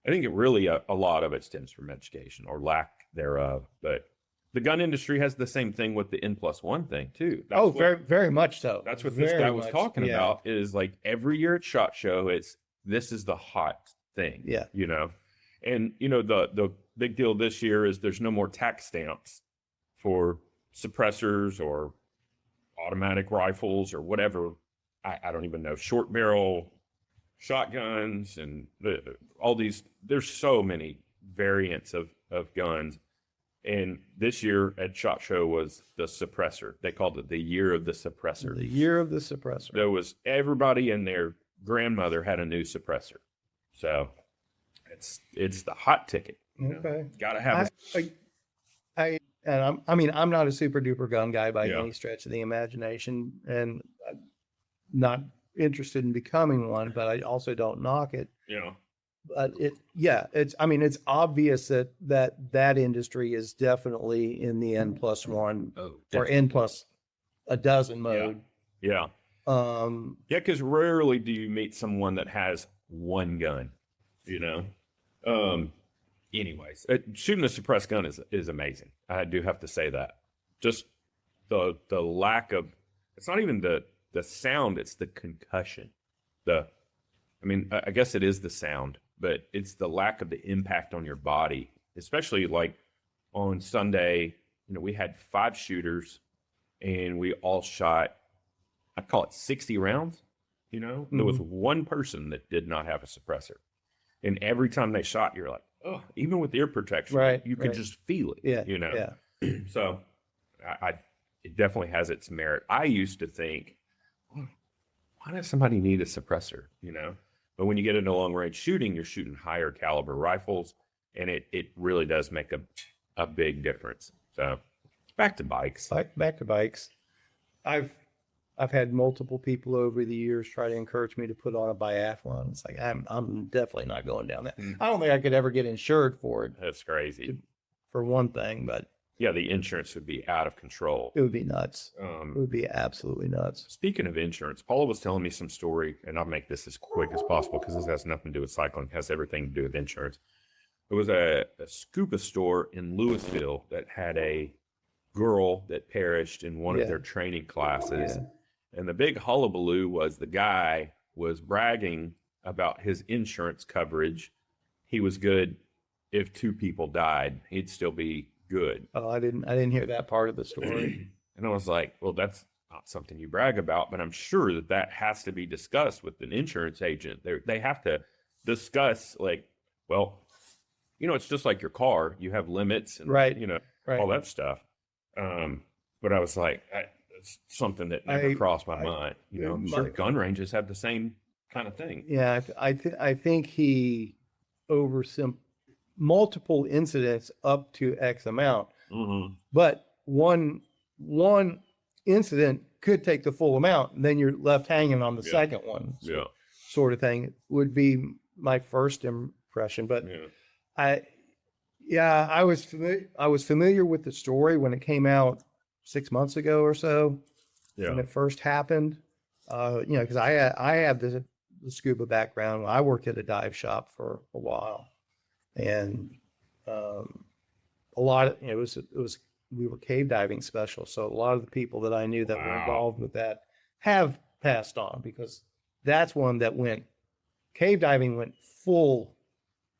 think it really, a lot of it stems from education or lack thereof. But the gun industry has the same thing with the N+1 thing too. That's Oh, what, very, very much so. that's what this Very guy was much, talking yeah. about is like every year at SHOT Show, this is the hot thing. Yeah. You know, and you know, the big deal this year is there's no more tax stamps for suppressors or automatic rifles or whatever. I don't even know, short barrel shotguns and all these. There's so many variants of guns. And this year at SHOT Show was the suppressor. They called it the year of the suppressor. The year of the suppressor. There was everybody and their grandmother had a new suppressor. So it's the hot ticket. You know? Okay. Got to have I'm not a super duper gun guy by Yeah. any stretch of the imagination, and I'm not interested in becoming one, but I also don't knock it. you know, But it's obvious that industry is definitely in the N+1 or N+12 mode. yeah. Yeah, because rarely do you meet someone that has one gun, you know? Anyways, shooting a suppressed gun is amazing. I do have to say that. Just the lack of, it's not even the sound, it's the concussion. I guess it is the sound, but it's the lack of the impact on your body, especially like on Sunday, you know, we had 5 shooters and we all shot, I call it 60 rounds, you know, there was one person that did not have a suppressor. And every time they shot, you're like, oh, even with ear protection, Right, you can right. just feel it, Yeah. you know? Yeah. So it definitely has its merit. I used to think, why does somebody need a suppressor, you know? But when you get into long range shooting, you're shooting higher caliber rifles, and it really does make a big difference. So back to bikes. Back to bikes. I've had multiple people over the years try to encourage me to put on a biathlon. It's like I'm definitely not going down that. I don't think I could ever get insured for it, That's crazy. for one thing, but Yeah, the insurance would be out of control. it would be nuts. It would be absolutely nuts. Speaking of insurance, Paula was telling me some story, and I'll make this as quick as possible because this has nothing to do with cycling. It has everything to do with insurance. There was a scuba store in Louisville that had a girl that perished in one of their training classes. Yeah. And the big hullabaloo was the guy was bragging about his insurance coverage. He was good if 2 people died. He'd still be good. Oh, I didn't hear that part of the story. And I was like, well, that's not something you brag about, but I'm sure that has to be discussed with an insurance agent. They have to discuss, like, well, you know, it's just like your car. You have limits and, Right. you know, Right. all that stuff. But I was like, it's something that never crossed my mind. You know, I'm sure gun ranges have the same kind of thing. Yeah, I think he multiple incidents up to X amount, but one incident could take the full amount, and then you're left hanging on the second one. Yeah. Sort of thing would be my first impression. But I was familiar with the story when it came out 6 months ago or so. Yeah. When it first happened, you know, because I have the scuba background. I worked at a dive shop for a while, and a lot of, it was we were cave diving specialists, so a lot of the people that I knew that were involved with that have passed on, because that's one that cave diving went full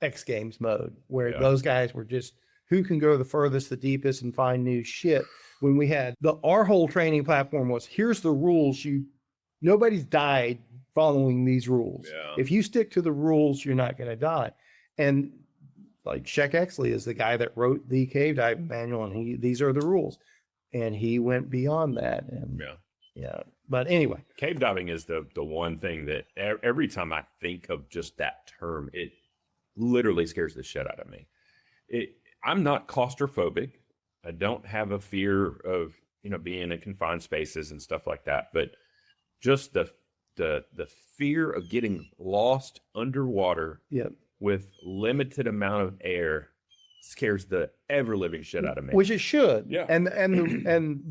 X Games mode, where those guys were just, who can go the furthest, the deepest, and find new shit. When we had our whole training platform was, here's the rules. Nobody's died following these rules. Yeah. If you stick to the rules, you're not going to die. And like Sheck Exley is the guy that wrote the cave diving manual, and these are the rules, and he went beyond that. And but anyway, cave diving is the one thing that every time I think of just that term, it literally scares the shit out of me. I'm not claustrophobic. I don't have a fear of, you know, being in confined spaces and stuff like that. But just the fear of getting lost underwater with limited amount of air scares the ever living shit out of me. Which it should. Yeah. And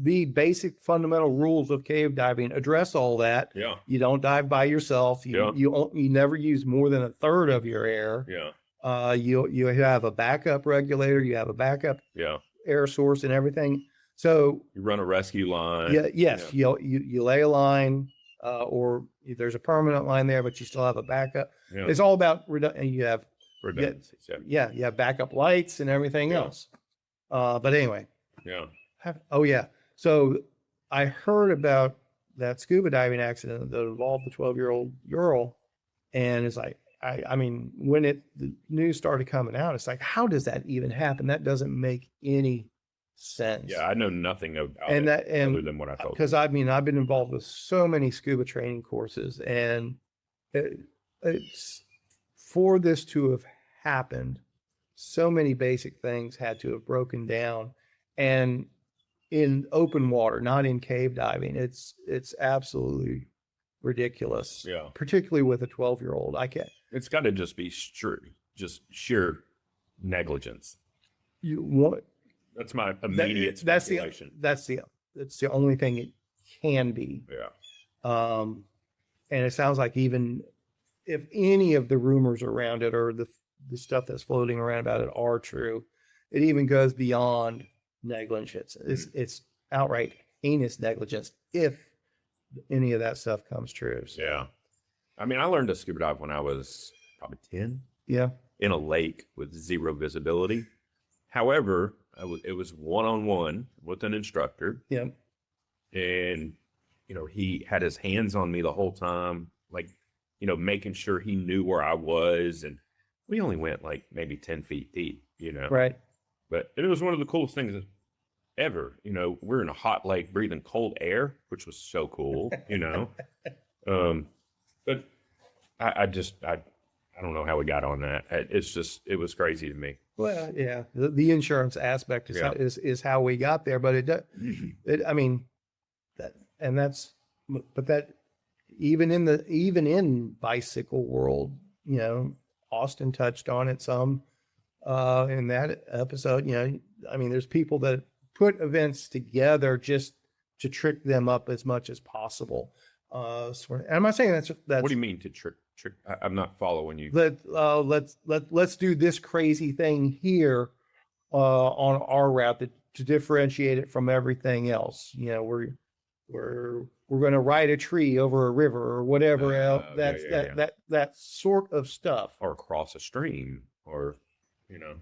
the basic fundamental rules of cave diving address all that. Yeah. You don't dive by yourself. You never use more than a third of your air. Yeah. You have a backup regulator. You have a backup. Yeah. air source and everything. So You run a rescue line. yeah, yes, you lay a line, or there's a permanent line there, but you still have a backup. Yeah. It's all about you have Redundancies. you have backup lights and everything else. But anyway, Yeah. So I heard about that scuba diving accident that involved the 12-year-old girl, and it's like I mean, when the news started coming out, it's like, how does that even happen? That doesn't make any sense. Yeah, I know nothing about and it that other than what I told you. because I mean, I've been involved with so many scuba training courses, and it's for this to have happened, so many basic things had to have broken down, and in open water, not in cave diving. It's absolutely ridiculous. Yeah. Particularly with a 12-year-old. I can't. It's got to just be sheer negligence. You want That's my immediate that's speculation. that's the only thing it can be. Yeah. And it sounds like even if any of the rumors around it or the stuff that's floating around about it are true, it even goes beyond negligence. It's outright heinous negligence if any of that stuff comes true. So, Yeah. I mean, I learned to scuba dive when I was probably 10 yeah. in a lake with zero visibility. However, it was one-on-one with an instructor. Yeah. And, he had his hands on me the whole time, like, making sure he knew where I was. And we only went like maybe 10 feet deep, Right. But it was one of the coolest things ever. We're in a hot lake breathing cold air, which was so cool, But I don't know how we got on that. It was crazy to me. Well, yeah, the insurance aspect is how we got there, but I mean, that even in bicycle world, Austin touched on it some in that episode. I mean, there's people that put events together just to trick them up as much as possible. And I'm not saying that's. What do you mean to trick? I'm not following you. Let's do this crazy thing here on our route to differentiate it from everything else. We're going to ride a tree over a river or whatever else. That sort of stuff. Or cross a stream, or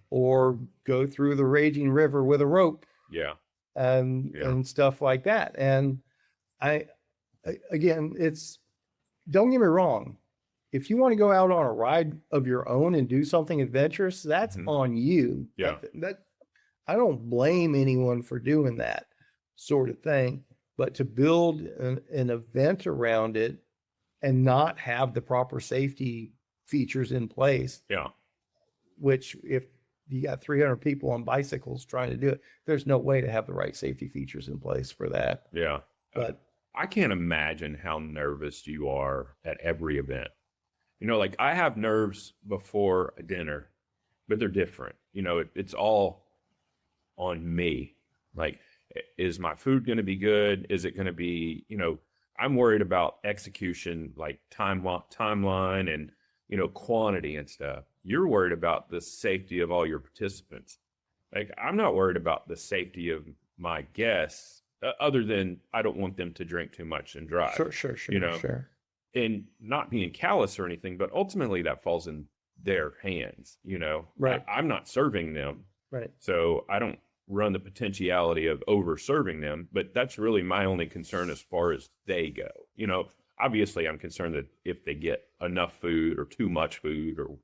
or go through the raging river with a rope. Yeah. And stuff like that. And again, don't get me wrong. If you want to go out on a ride of your own and do something adventurous, that's on you. Yeah. I don't blame anyone for doing that sort of thing, but to build an event around it and not have the proper safety features in place. Yeah. Which if you got 300 people on bicycles trying to do it, there's no way to have the right safety features in place for that. Yeah. But I can't imagine how nervous you are at every event. Like I have nerves before a dinner, but they're different. It's all on me. Like, is my food going to be good? Is it going to be, I'm worried about execution, like timeline and, quantity and stuff. You're worried about the safety of all your participants. Like, I'm not worried about the safety of my guests, other than I don't want them to drink too much and drive. Sure. Sure. And not being callous or anything, but ultimately that falls in their hands, Right. I'm not serving them. Right. So I don't run the potentiality of over serving them, but that's really my only concern as far as they go. Obviously I'm concerned that if they get enough food or too much food or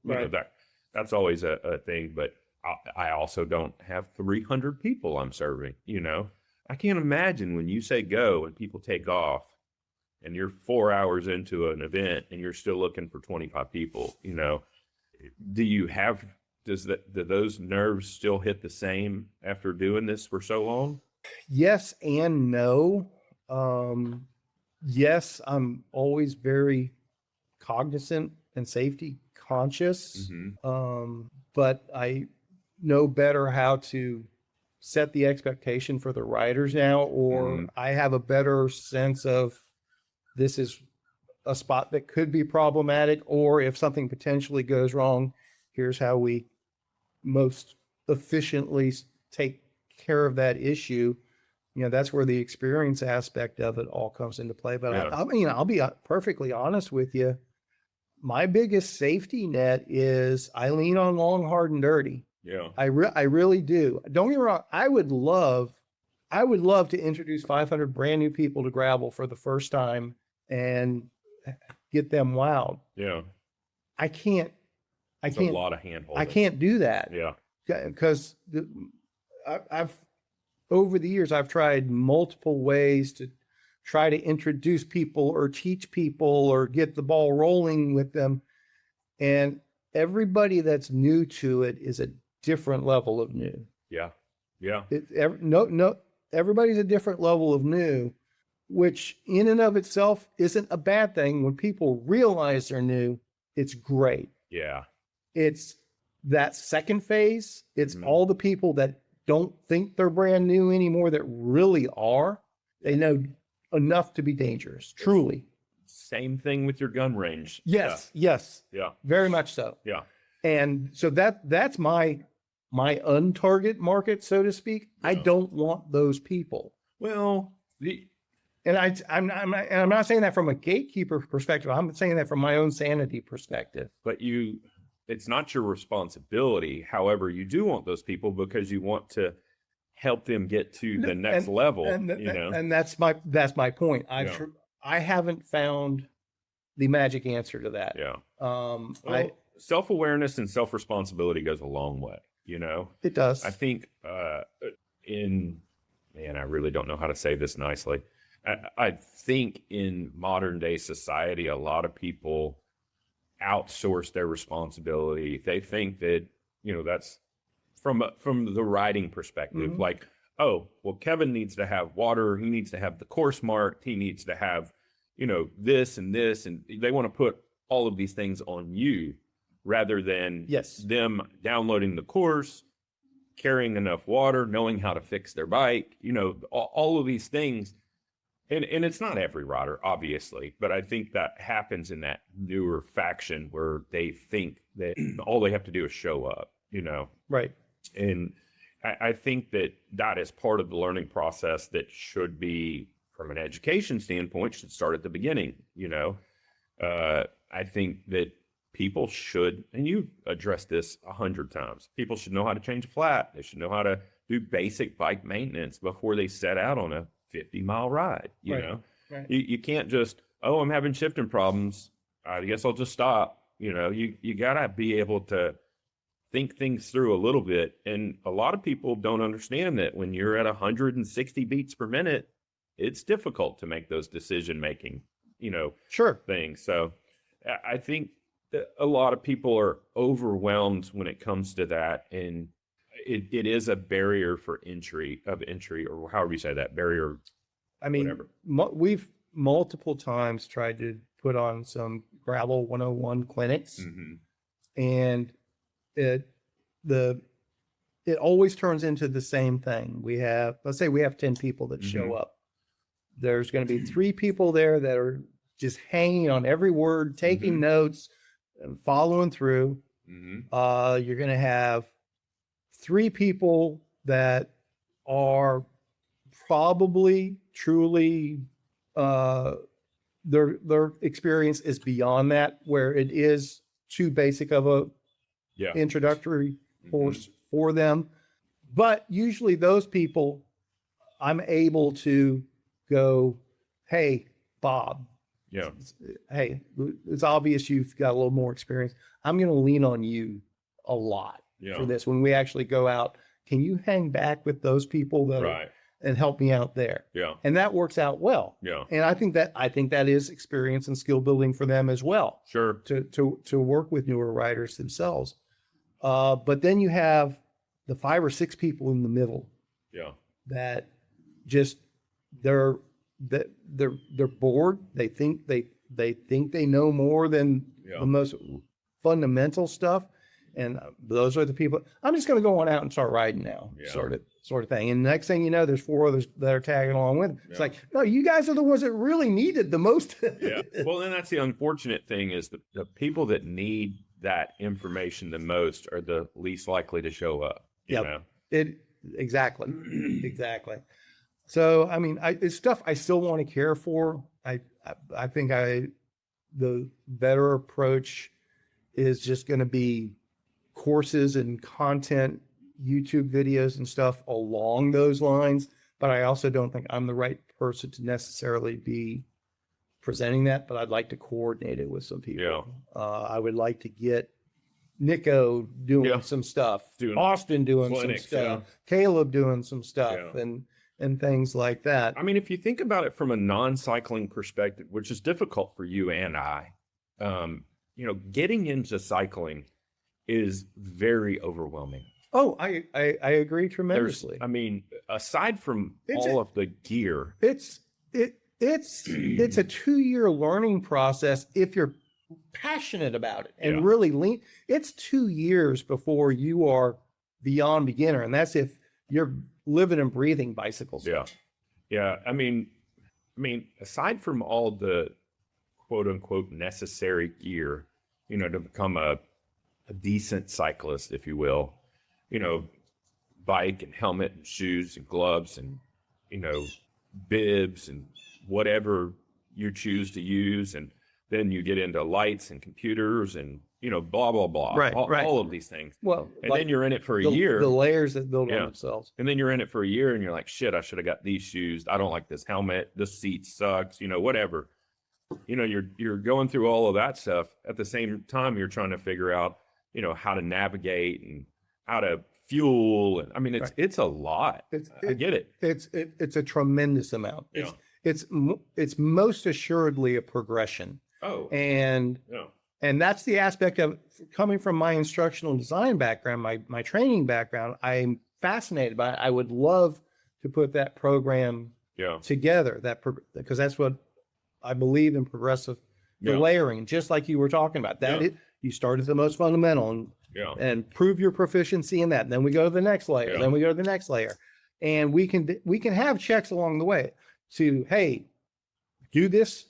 that's always a thing, but I also don't have 300 people I'm serving, I can't imagine when you say go and people take off and you're 4 hours into an event and you're still looking for 25 people, do those nerves still hit the same after doing this for so long? Yes and no. Yes, I'm always very cognizant and safety conscious. But I know better how to set the expectation for the riders now, or I have a better sense of this is a spot that could be problematic, or if something potentially goes wrong, here's how we most efficiently take care of that issue, that's where the experience aspect of it all comes into play. But Yeah. I'll be perfectly honest with you. My biggest safety net is I lean on long, hard, and dirty. Yeah. I really do. Don't get me wrong. I would love to introduce 500 brand new people to gravel for the first time and get them wowed. Yeah. I can't. It's a lot of hand holding. I can't do that. Yeah. Because I've over the years I've tried multiple ways to try to introduce people or teach people or get the ball rolling with them, and everybody that's new to it is a different level of new. Yeah. Yeah. Everybody's a different level of new, which in and of itself isn't a bad thing. When people realize they're new, it's great. Yeah. It's that second phase. It's all the people that don't think they're brand new anymore that really are. They know enough to be dangerous, truly. Same thing with your gun range. Yes, yes. Yeah. Very much so. Yeah. And so that's my untarget market, so to speak. Yeah. I don't want those people. Well, And I'm not saying that from a gatekeeper perspective. I'm saying that from my own sanity perspective. but it's not your responsibility. However, you do want those people because you want to help them get to the next level. And that's my point. I haven't found the magic answer to that. Yeah. Self-awareness and self-responsibility goes a long way. It does. I think I really don't know how to say this nicely. I think in modern day society, a lot of people outsource their responsibility. They think that, that's from the riding perspective, Mm-hmm. like, oh, well, Kevin needs to have water. He needs to have the course marked. He needs to have, this and this. And they want to put all of these things on you rather than them downloading the course, carrying enough water, knowing how to fix their bike, all of these things. And it's not every rider, obviously, but I think that happens in that newer faction where they think that all they have to do is show up, Right. And I think that is part of the learning process that should be, from an education standpoint, should start at the beginning. I think that people should, and you've addressed this 100 times, people should know how to change a flat. They should know how to do basic bike maintenance before they set out on a 50-mile ride. You know, you can't just, oh, I'm having shifting problems, I guess I'll just stop. You gotta be able to think things through a little bit. And a lot of people don't understand that when you're at 160 beats per minute, it's difficult to make those decision-making, things. So I think that a lot of people are overwhelmed when it comes to that. And it is a barrier for entry, or however you say that, barrier. I mean, we've multiple times tried to put on some gravel 101 clinics, and it always turns into the same thing. Let's say we have 10 people that show up. There's going to be 3 people there that are just hanging on every word, taking notes and following through. You're going to have 3 people that are probably truly their experience is beyond that, where it is too basic of a introductory course for them. But usually those people, I'm able to go, hey, Bob, hey, it's obvious you've got a little more experience. I'm going to lean on you a lot for this. When we actually go out, can you hang back with those people that and help me out there? And that works out well. And I think that is experience and skill building for them as well. To work with newer riders themselves. But then you have the 5 or 6 people in the middle. That just they're bored. They think they know more than the most fundamental stuff. And those are the people. I'm just going to go on out and start riding now, sort of thing. And the next thing you know, there's 4 others that are tagging along with them. It's like, no, you guys are the ones that really needed the most. Well, then that's the unfortunate thing is the people that need that information the most are the least likely to show up. You know? exactly. Exactly. So, I mean, it's stuff I still want to care for. I think the better approach is just going to be courses and content, YouTube videos and stuff along those lines. But I also don't think I'm the right person to necessarily be presenting that, but I'd like to coordinate it with some people. Yeah. I would like to get Nico doing some stuff, Austin doing clinics, some stuff, Caleb doing some stuff, and things like that. I mean, if you think about it from a non-cycling perspective, which is difficult for you and I, getting into cycling is very overwhelming. Oh, I agree tremendously. Aside from all of the gear, it's a 2-year learning process if you're passionate about it and really lean. It's 2 years before you are beyond beginner, and that's if you're living and breathing bicycles. Yeah. I mean, aside from all the quote unquote necessary gear, to become a decent cyclist, if you will, bike and helmet and shoes and gloves and, bibs and whatever you choose to use. And then you get into lights and computers and, blah, blah, blah. Right. All of these things. Well, and then you're in it for a year. The layers that build on themselves. And then you're in it for a year and you're like, shit, I should have got these shoes. I don't like this helmet. This seat sucks, whatever. You're going through all of that stuff. At the same time, you're trying to figure out, how to navigate and how to fuel. And I mean, it's a lot. I get it. It's a tremendous amount. It's most assuredly a progression. Oh, and that's the aspect of coming from my instructional design background, my training background. I'm fascinated by it. I would love to put that program together. Because that's what I believe in progressive layering, just like you were talking about. You start at the most fundamental and prove your proficiency in that. And then we go to the next layer. Then we go to the next layer, and we can have checks along the way to, hey, do this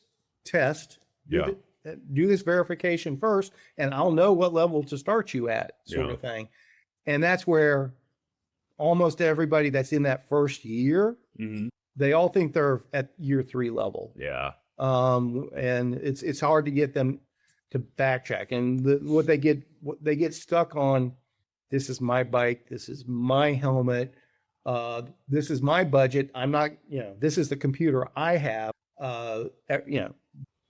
test. Do this verification first, and I'll know what level to start you at, sort of thing. And that's where almost everybody that's in that first year, they all think they're at year 3 level. Yeah. And it's hard to get them to backtrack. And what they get stuck on, this is my bike, this is my helmet, this is my budget. I'm not, this is the computer I have.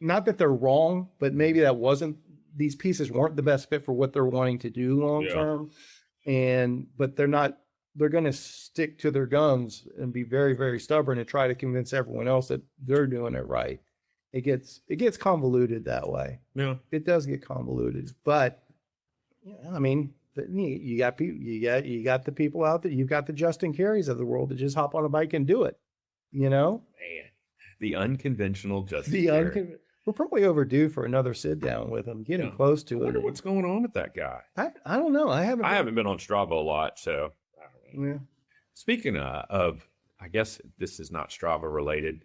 Not that they're wrong, but maybe these pieces weren't the best fit for what they're wanting to do long term. But they're going to stick to their guns and be very, very stubborn and try to convince everyone else that they're doing it right. It gets convoluted that way. Yeah. It does get convoluted, but you got the people out there. You've got the Justin Carries of the world that just hop on a bike and do it, Man, the unconventional Justin. We're probably overdue for another sit down with him, getting close to it. I wonder what's going on with that guy. I don't know. I haven't been on Strava a lot, so I don't know. Yeah. Speaking of, I guess this is not Strava related.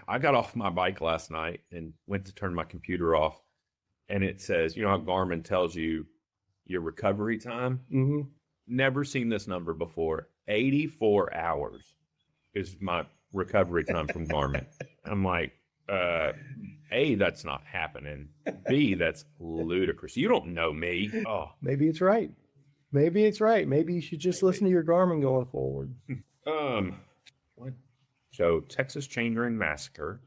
I got off my bike last night and went to turn my computer off, and it says, how Garmin tells you your recovery time? Mm-hmm. Never seen this number before. 84 hours is my recovery time from Garmin. I'm like, A, that's not happening. B, that's ludicrous. You don't know me. Oh, maybe it's right. Maybe you should just listen to your Garmin going forward. What? So Texas Chain Ring Massacre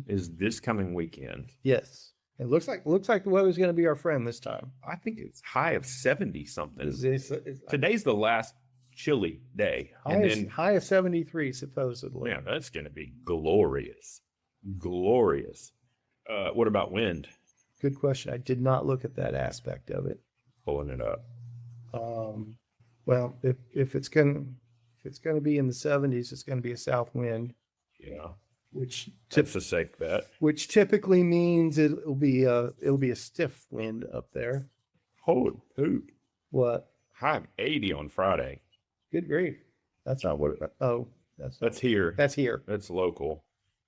is this coming weekend. Yes. It looks like the weather's going to be our friend this time. I think it's high of 70 something. It's Today's the last chilly day. High of 73 supposedly. Yeah, that's going to be glorious. Glorious. What about wind? Good question. I did not look at that aspect of it. Pulling it up. Well, if it's going to be in the 70s, it's going to be a south wind. Yeah. That's a safe bet. Which typically means it'll be a stiff wind up there. Holy poop. What? High of 80 on Friday. Good grief. That's not what it. Oh, that's here. That's here. That's local.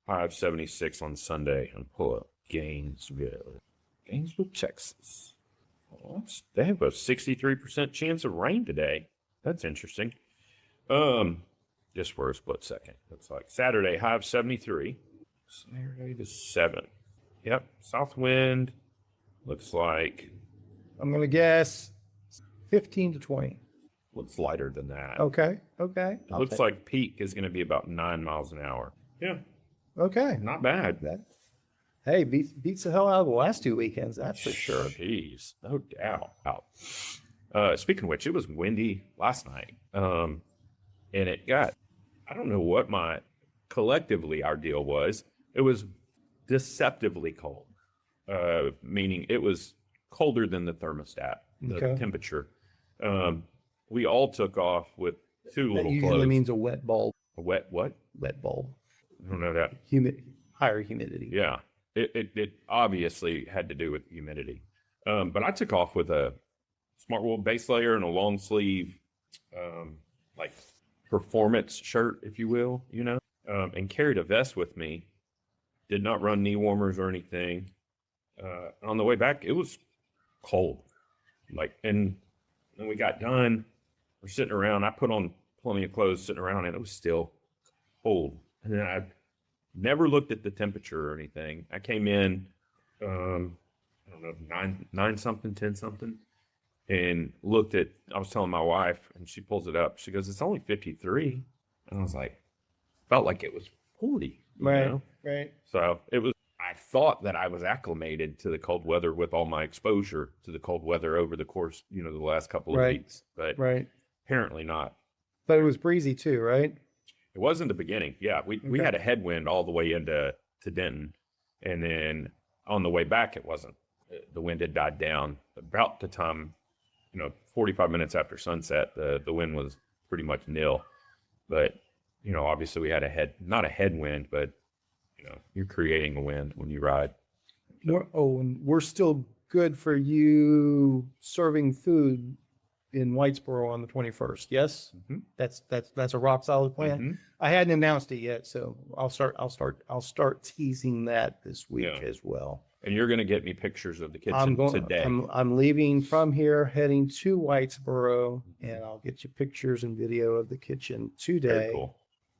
High of 76 on Sunday. And pull up Gainesville, Texas. They have a 63% chance of rain today. That's interesting. Just for a split second. Looks like Saturday, high of 73. Saturday the 7th. Yep. South wind looks like I'm going to guess 15 to 20. looks lighter than that. Okay. It looks like peak is going to be about 9 miles an hour. Yeah. Okay. Not bad. Hey, beats the hell out of the last 2 weekends, that's for sure. Jeez, no doubt. Speaking of which, it was windy last night. And it got, I don't know what collectively our deal was. It was deceptively cold, meaning it was colder than the thermostat, the temperature. We all took off with two little usually clothes. Means a wet bulb. A wet what? Wet bulb. I don't know that. Higher humidity. Yeah. It obviously had to do with humidity. But I took off with a smart wool base layer and a long sleeve, like performance shirt, if you will, and carried a vest with me. Did not run knee warmers or anything. On the way back, it was cold. And when we got done, we're sitting around. I put on plenty of clothes sitting around, and it was still cold. And then I never looked at the temperature or anything. I came in, I don't know, 9 something, 10 something, and looked at, I was telling my wife, and she pulls it up. She goes, it's only 53. And I was like, felt like it was 40. Right. So I thought that I was acclimated to the cold weather with all my exposure to the cold weather over the course, the last couple of weeks. But apparently not. But it was breezy too, right? It was in the beginning. Yeah, we had a headwind all the way into Denton, and then on the way back, it wasn't. The wind had died down. About the time, 45 minutes after sunset, the wind was pretty much nil. But obviously we had not a headwind, but you're creating a wind when you ride. And we're still good for you serving food in Whitesboro on the 21st. Yes, that's a rock solid plan. Mm-hmm. I hadn't announced it yet, so I'll start teasing that this week as well. And you're going to get me pictures of the kitchen today. I'm leaving from here, heading to Whitesboro, and I'll get you pictures and video of the kitchen today. Very cool.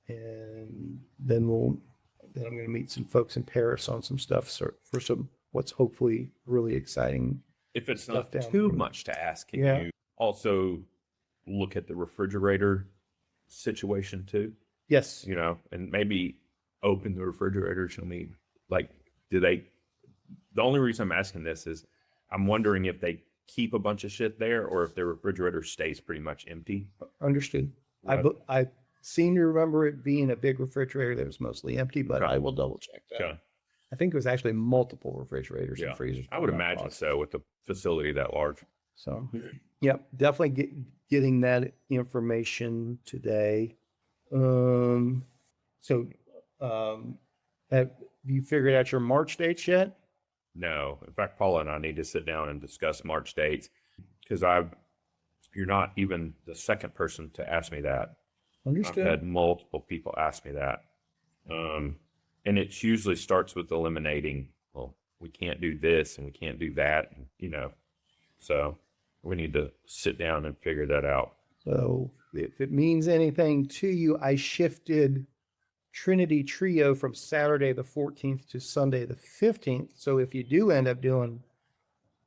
And then I'm going to meet some folks in Paris on some stuff for some what's hopefully really exciting. If it's not too much to ask, can you also look at the refrigerator situation too? Yes. And maybe open the refrigerator. Show me, the only reason I'm asking this is I'm wondering if they keep a bunch of shit there or if their refrigerator stays pretty much empty. Understood. I seem to remember it being a big refrigerator that was mostly empty, but I will double check that. Okay. I think it was actually multiple refrigerators and freezers. I would imagine so with a facility that large. So, yep, definitely getting that information today. Have you figured out your March dates yet? No. In fact, Paula and I need to sit down and discuss March dates because you're not even the second person to ask me that. Understood. I've had multiple people ask me that. And it usually starts with eliminating, well, we can't do this and we can't do that, so we need to sit down and figure that out. So if it means anything to you, I shifted Trinity Trio from Saturday the 14th to Sunday the 15th. So if you do end up doing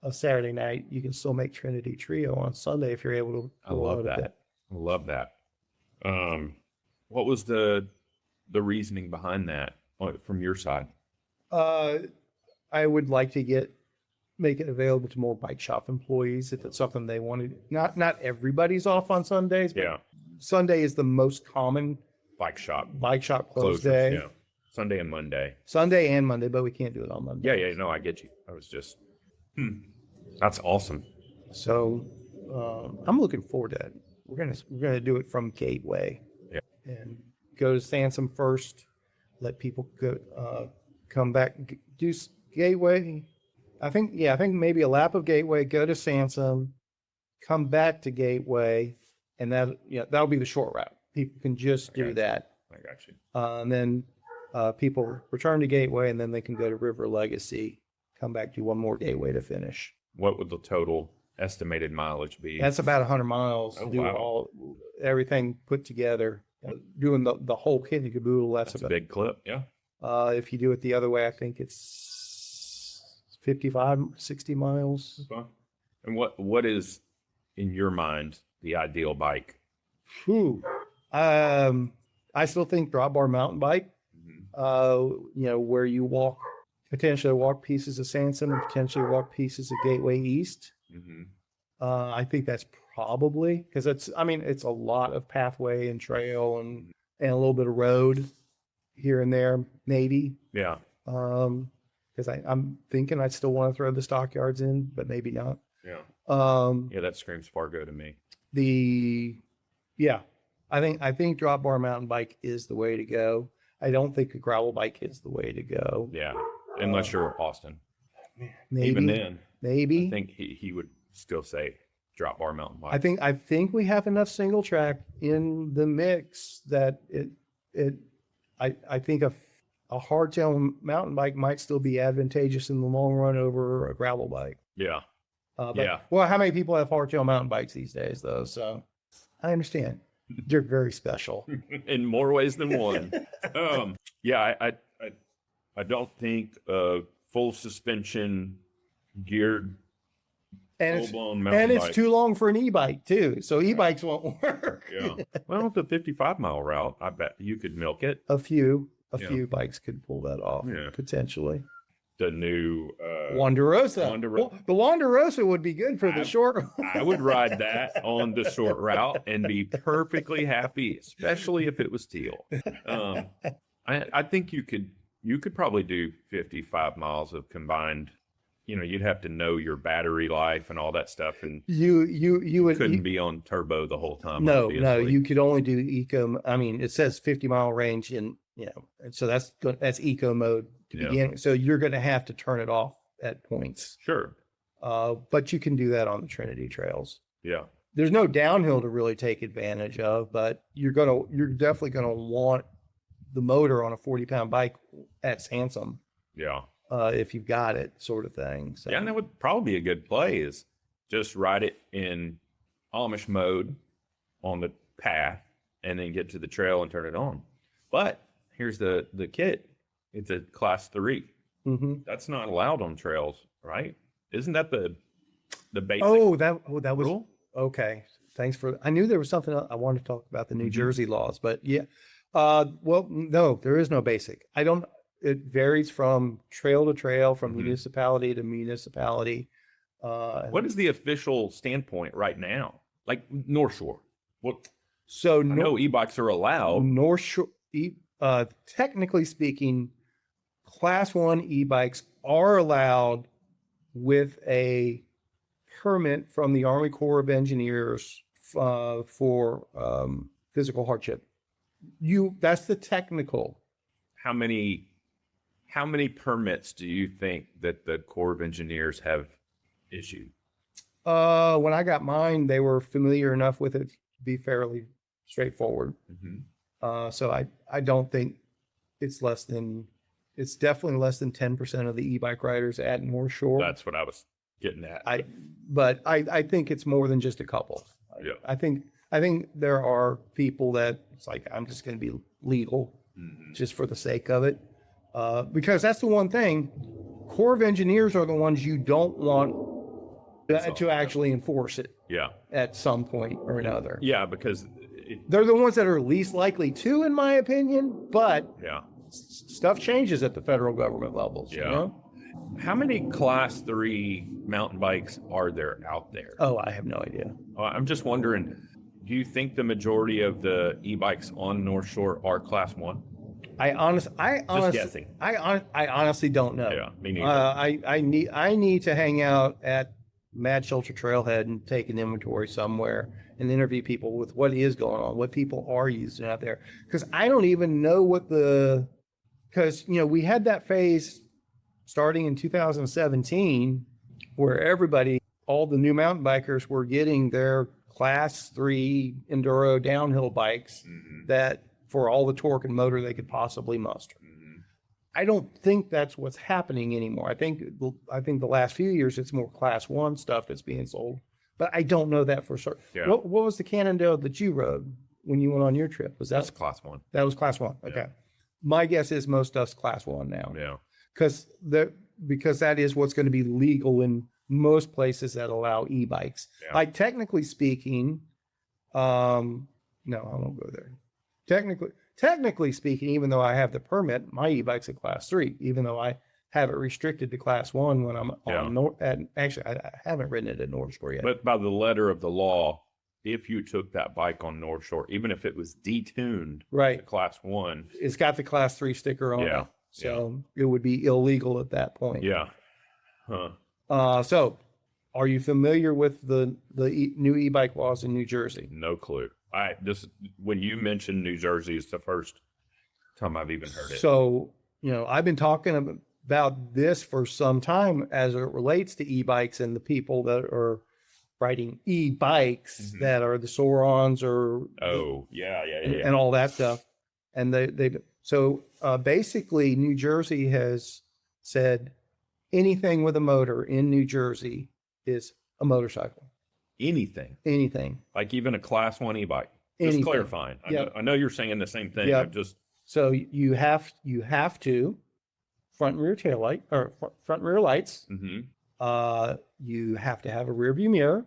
a Saturday night, you can still make Trinity Trio on Sunday if you're able to. I love that. I love that. What was the reasoning behind that from your side? I would like to make it available to more bike shop employees if it's something they wanted. Not everybody's off on Sundays, but Sunday is the most common bike shop close day. Yeah. Sunday and Monday, but we can't do it on Monday. Yeah. No, I get you. I was just, that's awesome. So, I'm looking forward to it. We're gonna do it from Gateway, and go to Sansom first. Let people go, come back, do Gateway. I think maybe a lap of Gateway, go to Sansom, come back to Gateway, and that'll be the short route. People can just do that. I got you. And then people return to Gateway, and then they can go to River Legacy, come back, do one more Gateway to finish. What would the total estimated mileage be? That's about 100 miles to Oh, do wow. everything put together. Doing the whole kit and caboodle, That's a big clip. Yeah. if you do it the other way, I think it's 55, 60 miles. Okay. And what is, in your mind, the ideal bike? Whew. I still think drop bar mountain bike, where you potentially walk pieces of Sansom and potentially walk pieces of Gateway East. Mm-hmm. I think that's probably because it's a lot of pathway and trail and a little bit of road here and there, maybe. Yeah. Because I'm thinking I still want to throw the stockyards in, but maybe not. Yeah. Um, Yeah, that screams Fargo to me. I think drop bar mountain bike is the way to go. I don't think a gravel bike is the way to go. Yeah. Unless you're Austin. Maybe, Even then, maybe. I think he would still say drop bar mountain bike. I think we have enough single track in the mix that I think a hardtail mountain bike might still be advantageous in the long run over a gravel bike. Yeah. But, well, how many people have hardtail mountain bikes these days, though? So I understand. You're very special. In more ways than one. Yeah, I don't think a full suspension geared full-blown mountain it's bike. too long for an e-bike too. So e-bikes won't work. Yeah. Well, the 55-mile route, I bet you could milk it. A few bikes could pull that off. Yeah. Potentially. The new Wanderosa. Well, the Wanderosa would be good for the short. I would ride that on the short route and be perfectly happy, especially if it was teal. I think you could probably do 55 miles of combined. You'd have to know your battery life and all that stuff, and you couldn't be on turbo the whole time. No, obviously. you could only do eco. I mean, it says 50-mile range, and so that's eco mode to begin. So you're going to have to turn it off at points. Sure. But you can do that on the Trinity trails. Yeah. There's no downhill to really take advantage of, but you're definitely gonna want the motor on a 40-pound bike at Sansom. Yeah. If you've got it, sort of thing. So. Yeah, and that would probably be a good play is just ride it in Amish mode on the path and then get to the trail and turn it on. But here's the kit. It's a class 3. Mm-hmm. That's not allowed on trails, right? Isn't that the basic? That was rule? Okay. Thanks for. I knew there was something else I wanted to talk about the New Jersey laws, but yeah. Well, no, there is no basic. It varies from trail to trail, from municipality to municipality. What is the official standpoint right now? Like North Shore. So I know e-bikes are allowed. North Shore, technically speaking, Class 1 e-bikes are allowed with a permit from the Army Corps of Engineers for physical hardship. That's the technical. How many permits do you think that the Corps of Engineers have issued? When I got mine, they were familiar enough with it to be fairly straightforward. Mm-hmm. So I don't think it's definitely less than 10% of the e-bike riders at North Shore. That's what I was getting at. I think it's more than just a couple. Yeah. I think there are people that it's like, I'm just going to be legal just for the sake of it. Because that's the one thing, Corps of Engineers are the ones you don't want to actually enforce it. Yeah. At some point or another. Yeah, because they're the ones that are least likely to, in my opinion, but stuff changes at the federal government levels. Yeah. How many Class 3 mountain bikes are there out there? Oh, I have no idea. I'm just wondering, do you think the majority of the e-bikes on North Shore are Class 1? I honestly don't know. Yeah, me neither. I need to hang out at Mad Shelter Trailhead and take an inventory somewhere and interview people with what is going on, what people are using out there. Because I don't even know because we had that phase starting in 2017 where all the new mountain bikers were getting their Class 3 enduro downhill bikes that for all the torque and motor they could possibly muster. I don't think that's what's happening anymore. I think the last few years it's more Class 1 stuff that's being sold. but I don't know that for certain. Yeah. What was the Cannondale that you rode when you went on your trip? Was That's that class 1. that was class 1? Okay. My guess is most stuff's class 1 now. Yeah. Because that is what's going to be legal in most places that allow e-bikes. Yeah. Like technically speaking, no, I won't go there. Technically speaking, even though I have the permit, my e-bike's a class 3, even though I have it restricted to class 1 when I'm on actually I haven't ridden it at North Shore yet. But by the letter of the law, if you took that bike on North Shore, even if it was detuned to class 1, it's got the class 3 sticker on it. So it would be illegal at that point. Yeah. Huh. So are you familiar with the new e-bike laws in New Jersey? No clue. When you mentioned New Jersey, it's the first time I've even heard it. So, I've been talking about this for some time as it relates to e-bikes and the people that are riding e-bikes that are the Sorons or and all that stuff. And so basically New Jersey has said anything with a motor in New Jersey is a motorcycle. Anything. Like even a class 1 e-bike. Anything. Just clarifying. I know you're saying the same thing. Yep. So you have to front and rear tail light or front and rear lights. You have to have a rear view mirror.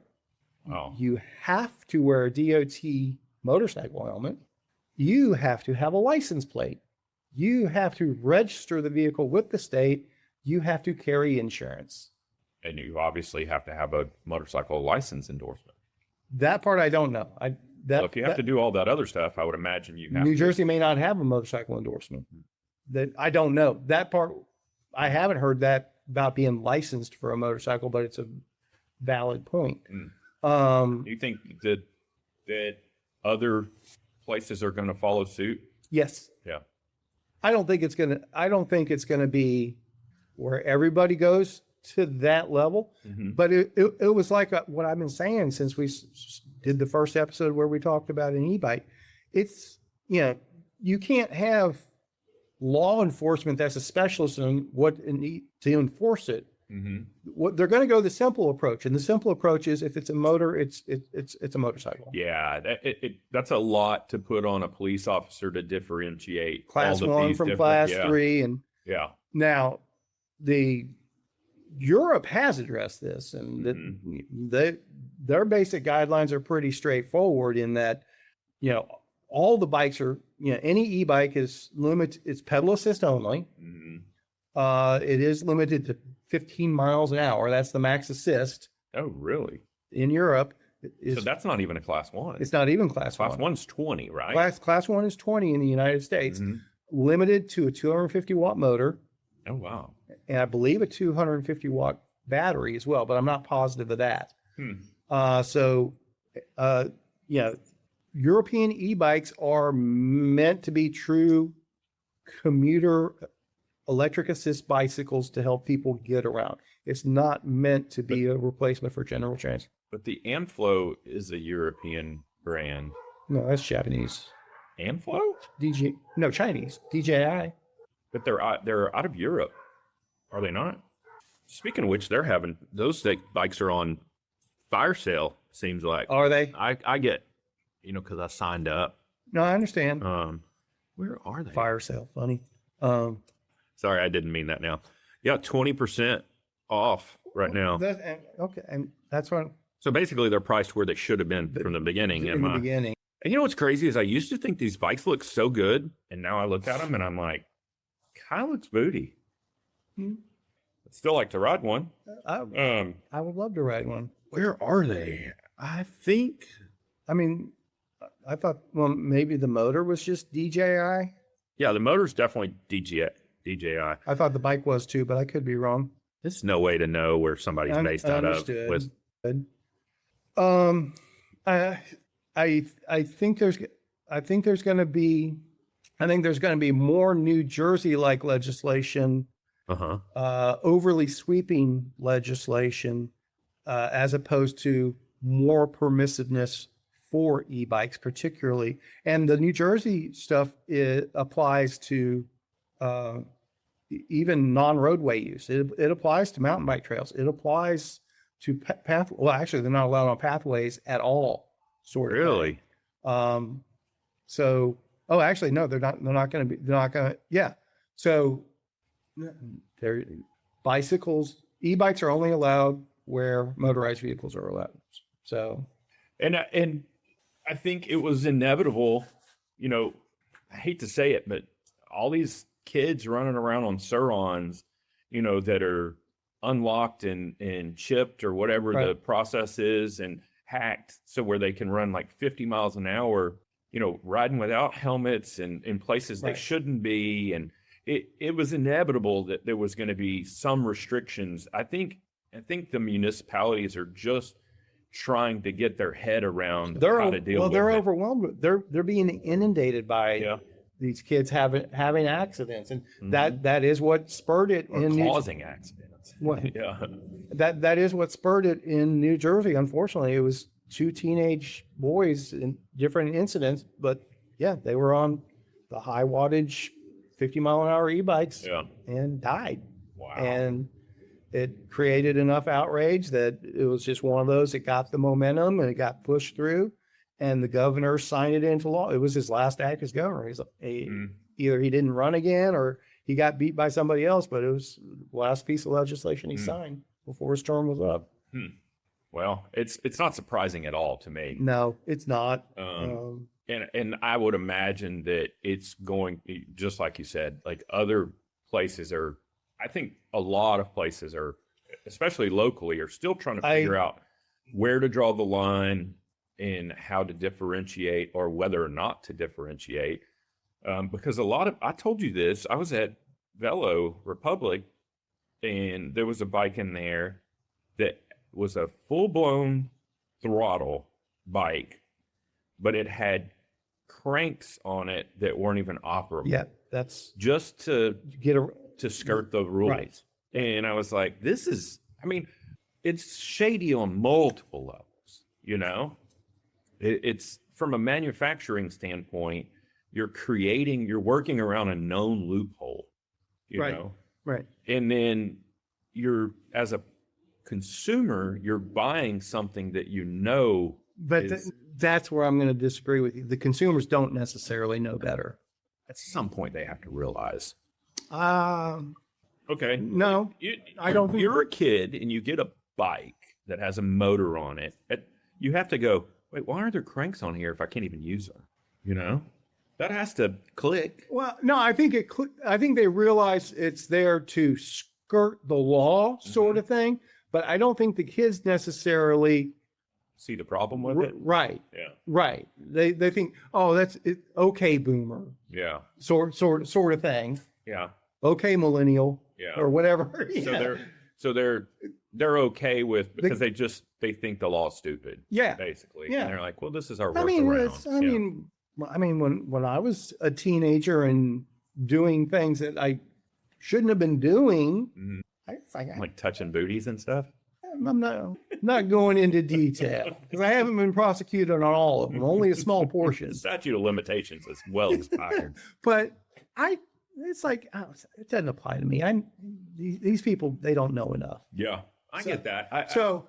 Oh. You have to wear a DOT motorcycle helmet. You have to have a license plate. You have to register the vehicle with the state. You have to carry insurance. And you obviously have to have a motorcycle license endorsement. That part I don't know. Well, if you have to do all that other stuff, I would imagine you have New Jersey may not have a motorcycle endorsement. That I don't know. That part I haven't heard that about being licensed for a motorcycle, but it's a valid point. Do you think that other places are going to follow suit? Yes. Yeah. I don't think it's gonna be where everybody goes to that level, but it was like what I've been saying since we did the first episode where we talked about an e-bike. It's, you can't have law enforcement that's a specialist in to enforce it. What they're going to go the simple approach, and the simple approach is if it's a motor, it's a motorcycle. Yeah, that's a lot to put on a police officer to differentiate class 1 from class 3, and now Europe has addressed this, and their basic guidelines are pretty straightforward in that, all the bikes are, any e-bike is limited, it's pedal assist only. It is limited to 15 miles an hour. That's the max assist. Oh, really? In Europe. So that's not even a class 1. It's not even class 1. Class 1's 20, right? Class 1 is 20 in the United States, limited to a 250 watt motor. Oh, wow. And I believe a 250 watt battery as well, but I'm not positive of that. European e-bikes are meant to be true commuter electric assist bicycles to help people get around. It's not meant to be a replacement for general transit. But the Amflow is a European brand. No, that's Japanese. Amflow? Chinese. DJI. But they're out of Europe, are they not? Speaking of which, they're having those bikes are on fire sale. Seems like. Are they? I get, because I signed up. No, I understand. Where are they? Fire sale, funny. Sorry, I didn't mean that now. Yeah, 20% off right now. Okay, and that's what. So basically, they're priced where they should have been from the beginning. In the beginning. And you know what's crazy is I used to think these bikes look so good, and now I look at them and I'm like, kind of looks booty. I'd still like to ride one. I would love to ride one. Where are they? I thought, maybe the motor was just DJI. Yeah, the motor's definitely DJI. I thought the bike was too, but I could be wrong. There's no way to know where somebody's based out of. I think there's going to be more New Jersey like legislation, overly sweeping legislation, as opposed to more permissiveness for e-bikes, particularly. And the New Jersey stuff applies to even non-roadway use. It applies to mountain bike trails. It applies to path. Well, actually, they're not allowed on pathways at all. Sort of. Really? So, oh, actually, no, they're not. They're not going to be. They're not going to. Yeah. So, they're bicycles. E-bikes are only allowed where motorized vehicles are allowed. So, And I think it was inevitable. You know, I hate to say it, but all these kids running around on Surons, you know, that are unlocked and chipped or whatever the process is and hacked, so where they can run like 50 miles an hour, you know, riding without helmets and in places they shouldn't be. And it was inevitable that there was going to be some restrictions. I think the municipalities are just trying to get their head around how to deal with it. They're overwhelmed. They're being inundated by these kids having accidents, and that is what spurred it in causing accidents. That is what spurred it in New Jersey. Unfortunately, it was 2 teenage boys in different incidents, but they were on the high wattage 50-mile-an-hour e-bikes and died. Wow. And it created enough outrage that it was just one of those that got the momentum and it got pushed through, and the governor signed it into law. It was his last act as governor. Either he didn't run again or he got beat by somebody else, but it was the last piece of legislation he signed before his term was up. Well, it's not surprising at all to me. No, it's not. And I would imagine that it's going, just like you said, like other places are, I think a lot of places are, especially locally, are still trying to figure out where to draw the line and how to differentiate or whether or not to differentiate. Because I told you this, I was at Velo Republic and there was a bike in there that was a full-blown throttle bike, but it had cranks on it that weren't even operable. Yeah, that's just to skirt the rules. Right. And I was like, it's shady on multiple levels, you know? It's from a manufacturing standpoint, you're working around a known loophole, you know? Right. And then as a consumer, you're buying something that you know. But that's where I'm going to disagree with you. The consumers don't necessarily know better. At some point, they have to realize. Okay. Okay. No, I don't think you're a kid and you get a bike that has a motor on it. You have to go, wait, why aren't there cranks on here if I can't even use them? You know, that has to click. Well, no, I think they realize it's there to skirt the law, sort of thing. But I don't think the kids necessarily see the problem with it. Right. Yeah. Right. They think, oh, that's it, okay, boomer. Yeah. Sort of thing. Yeah. Okay, millennial. Yeah. Or whatever. So they're okay with, because they think the law's stupid. Yeah. Basically. Yeah. And they're like, well, this is our workaround. I mean, when I was a teenager and doing things that I shouldn't have been doing, like touching booties and stuff. I'm not going into detail because I haven't been prosecuted on all of them, only a small portion. The statute of limitations is well expired. But it's like, it doesn't apply to me. These people, they don't know enough. Yeah, I get that. So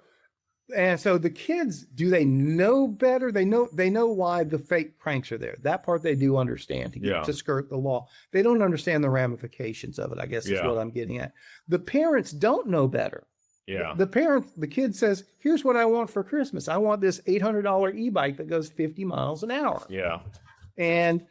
the kids, do they know better? They know why the fake pranks are there. That part they do understand to skirt the law. They don't understand the ramifications of it, I guess is what I'm getting at. The parents don't know better. Yeah. The kid says, here's what I want for Christmas. I want this $800 e-bike that goes 50 miles an hour. Yeah. And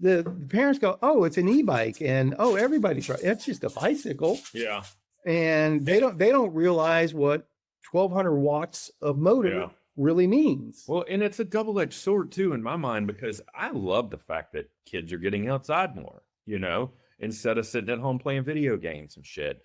the parents go, oh, it's an e-bike. And everybody's right. It's just a bicycle. Yeah. And they don't realize what 1,200 watts of motor really means. Well, and it's a double-edged sword too, in my mind, because I love the fact that kids are getting outside more, you know, instead of sitting at home playing video games and shit.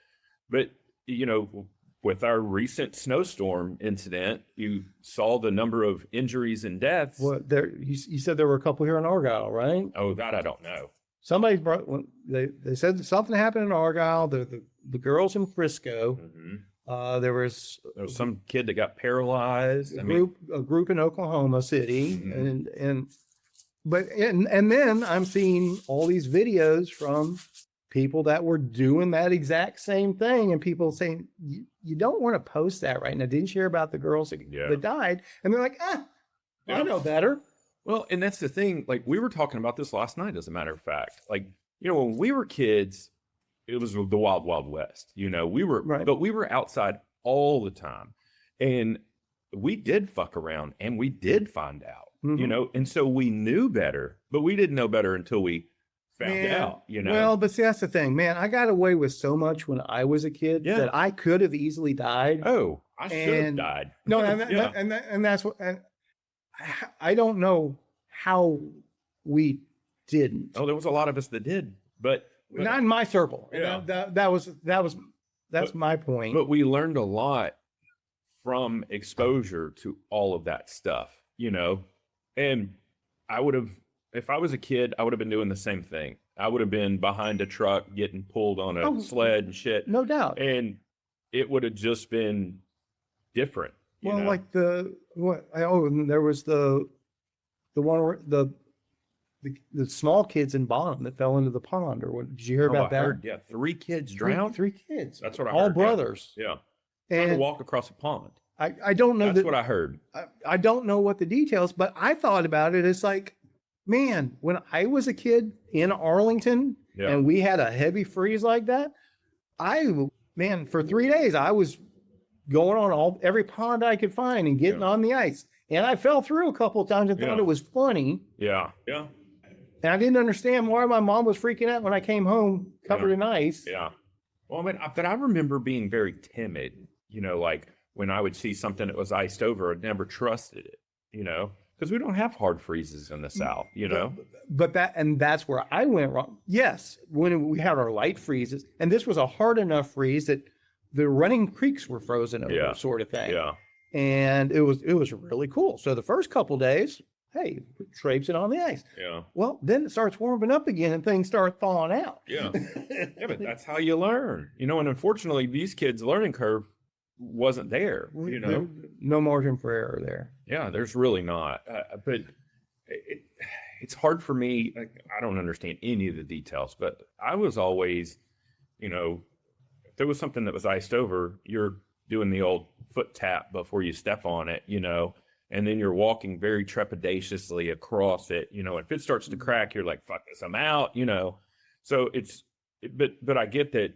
But, you know, with our recent snowstorm incident, you saw the number of injuries and deaths. Well, you said there were a couple here in Argyle, right? Oh, that I don't know. Somebody they said something happened in Argyle. The girls in Frisco. Mm-hmm. There was some kid that got paralyzed. A group in Oklahoma City, and then I'm seeing all these videos from people that were doing that exact same thing, and people saying, you don't want to post that right now. Didn't you hear about the girls that died? And they're like, I know better. Well, and that's the thing. Like, we were talking about this last night, as a matter of fact. Like, when we were kids, it was the wild, wild west. But we were outside all the time. And we did fuck around and we did find out, and so we knew better, but we didn't know better until we found out, Well, but see, that's the thing, man. I got away with so much when I was a kid that I could have easily died. Oh, I should have died. No, and that's what, and I don't know how we didn't. Oh, there was a lot of us that did, but not in my circle. Yeah. That's my point. But we learned a lot from exposure to all of that stuff, and I would have, if I was a kid, I would have been doing the same thing. I would have been behind a truck getting pulled on a sled and shit. No doubt. And it would have just been different. Well, like there was the one where the small kids in Bonham that fell into the pond, or what? Did you hear about that? Heard, 3 kids drowned. 3 kids. That's what I heard. All brothers. Yeah. And to walk across a pond. I don't know. That's what I heard. I don't know what the details, but I thought about it. It's like, man, when I was a kid in Arlington and we had a heavy freeze like that, for 3 days, I was going on every pond I could find and getting on the ice. And I fell through a couple of times and thought it was funny. Yeah. Yeah. And I didn't understand why my mom was freaking out when I came home covered in ice. Yeah. Well, but I remember being very timid, like when I would see something that was iced over, I never trusted it, because we don't have hard freezes in the South, But that's where I went wrong. Yes, when we had our light freezes, and this was a hard enough freeze that the running creeks were frozen over, sort of thing. Yeah. And it was really cool. So the first couple days, hey, traipsing on the ice. Yeah. Well, then it starts warming up again and things start thawing out. Yeah. But that's how you learn, and unfortunately these kids' learning curve wasn't there, No margin for error there. Yeah, there's really not. But it's hard for me. I don't understand any of the details, but I was always, if there was something that was iced over, you're doing the old foot tap before you step on it, and then you're walking very trepidatiously across it, if it starts to crack, you're like, fuck this, I'm out, So but I get that,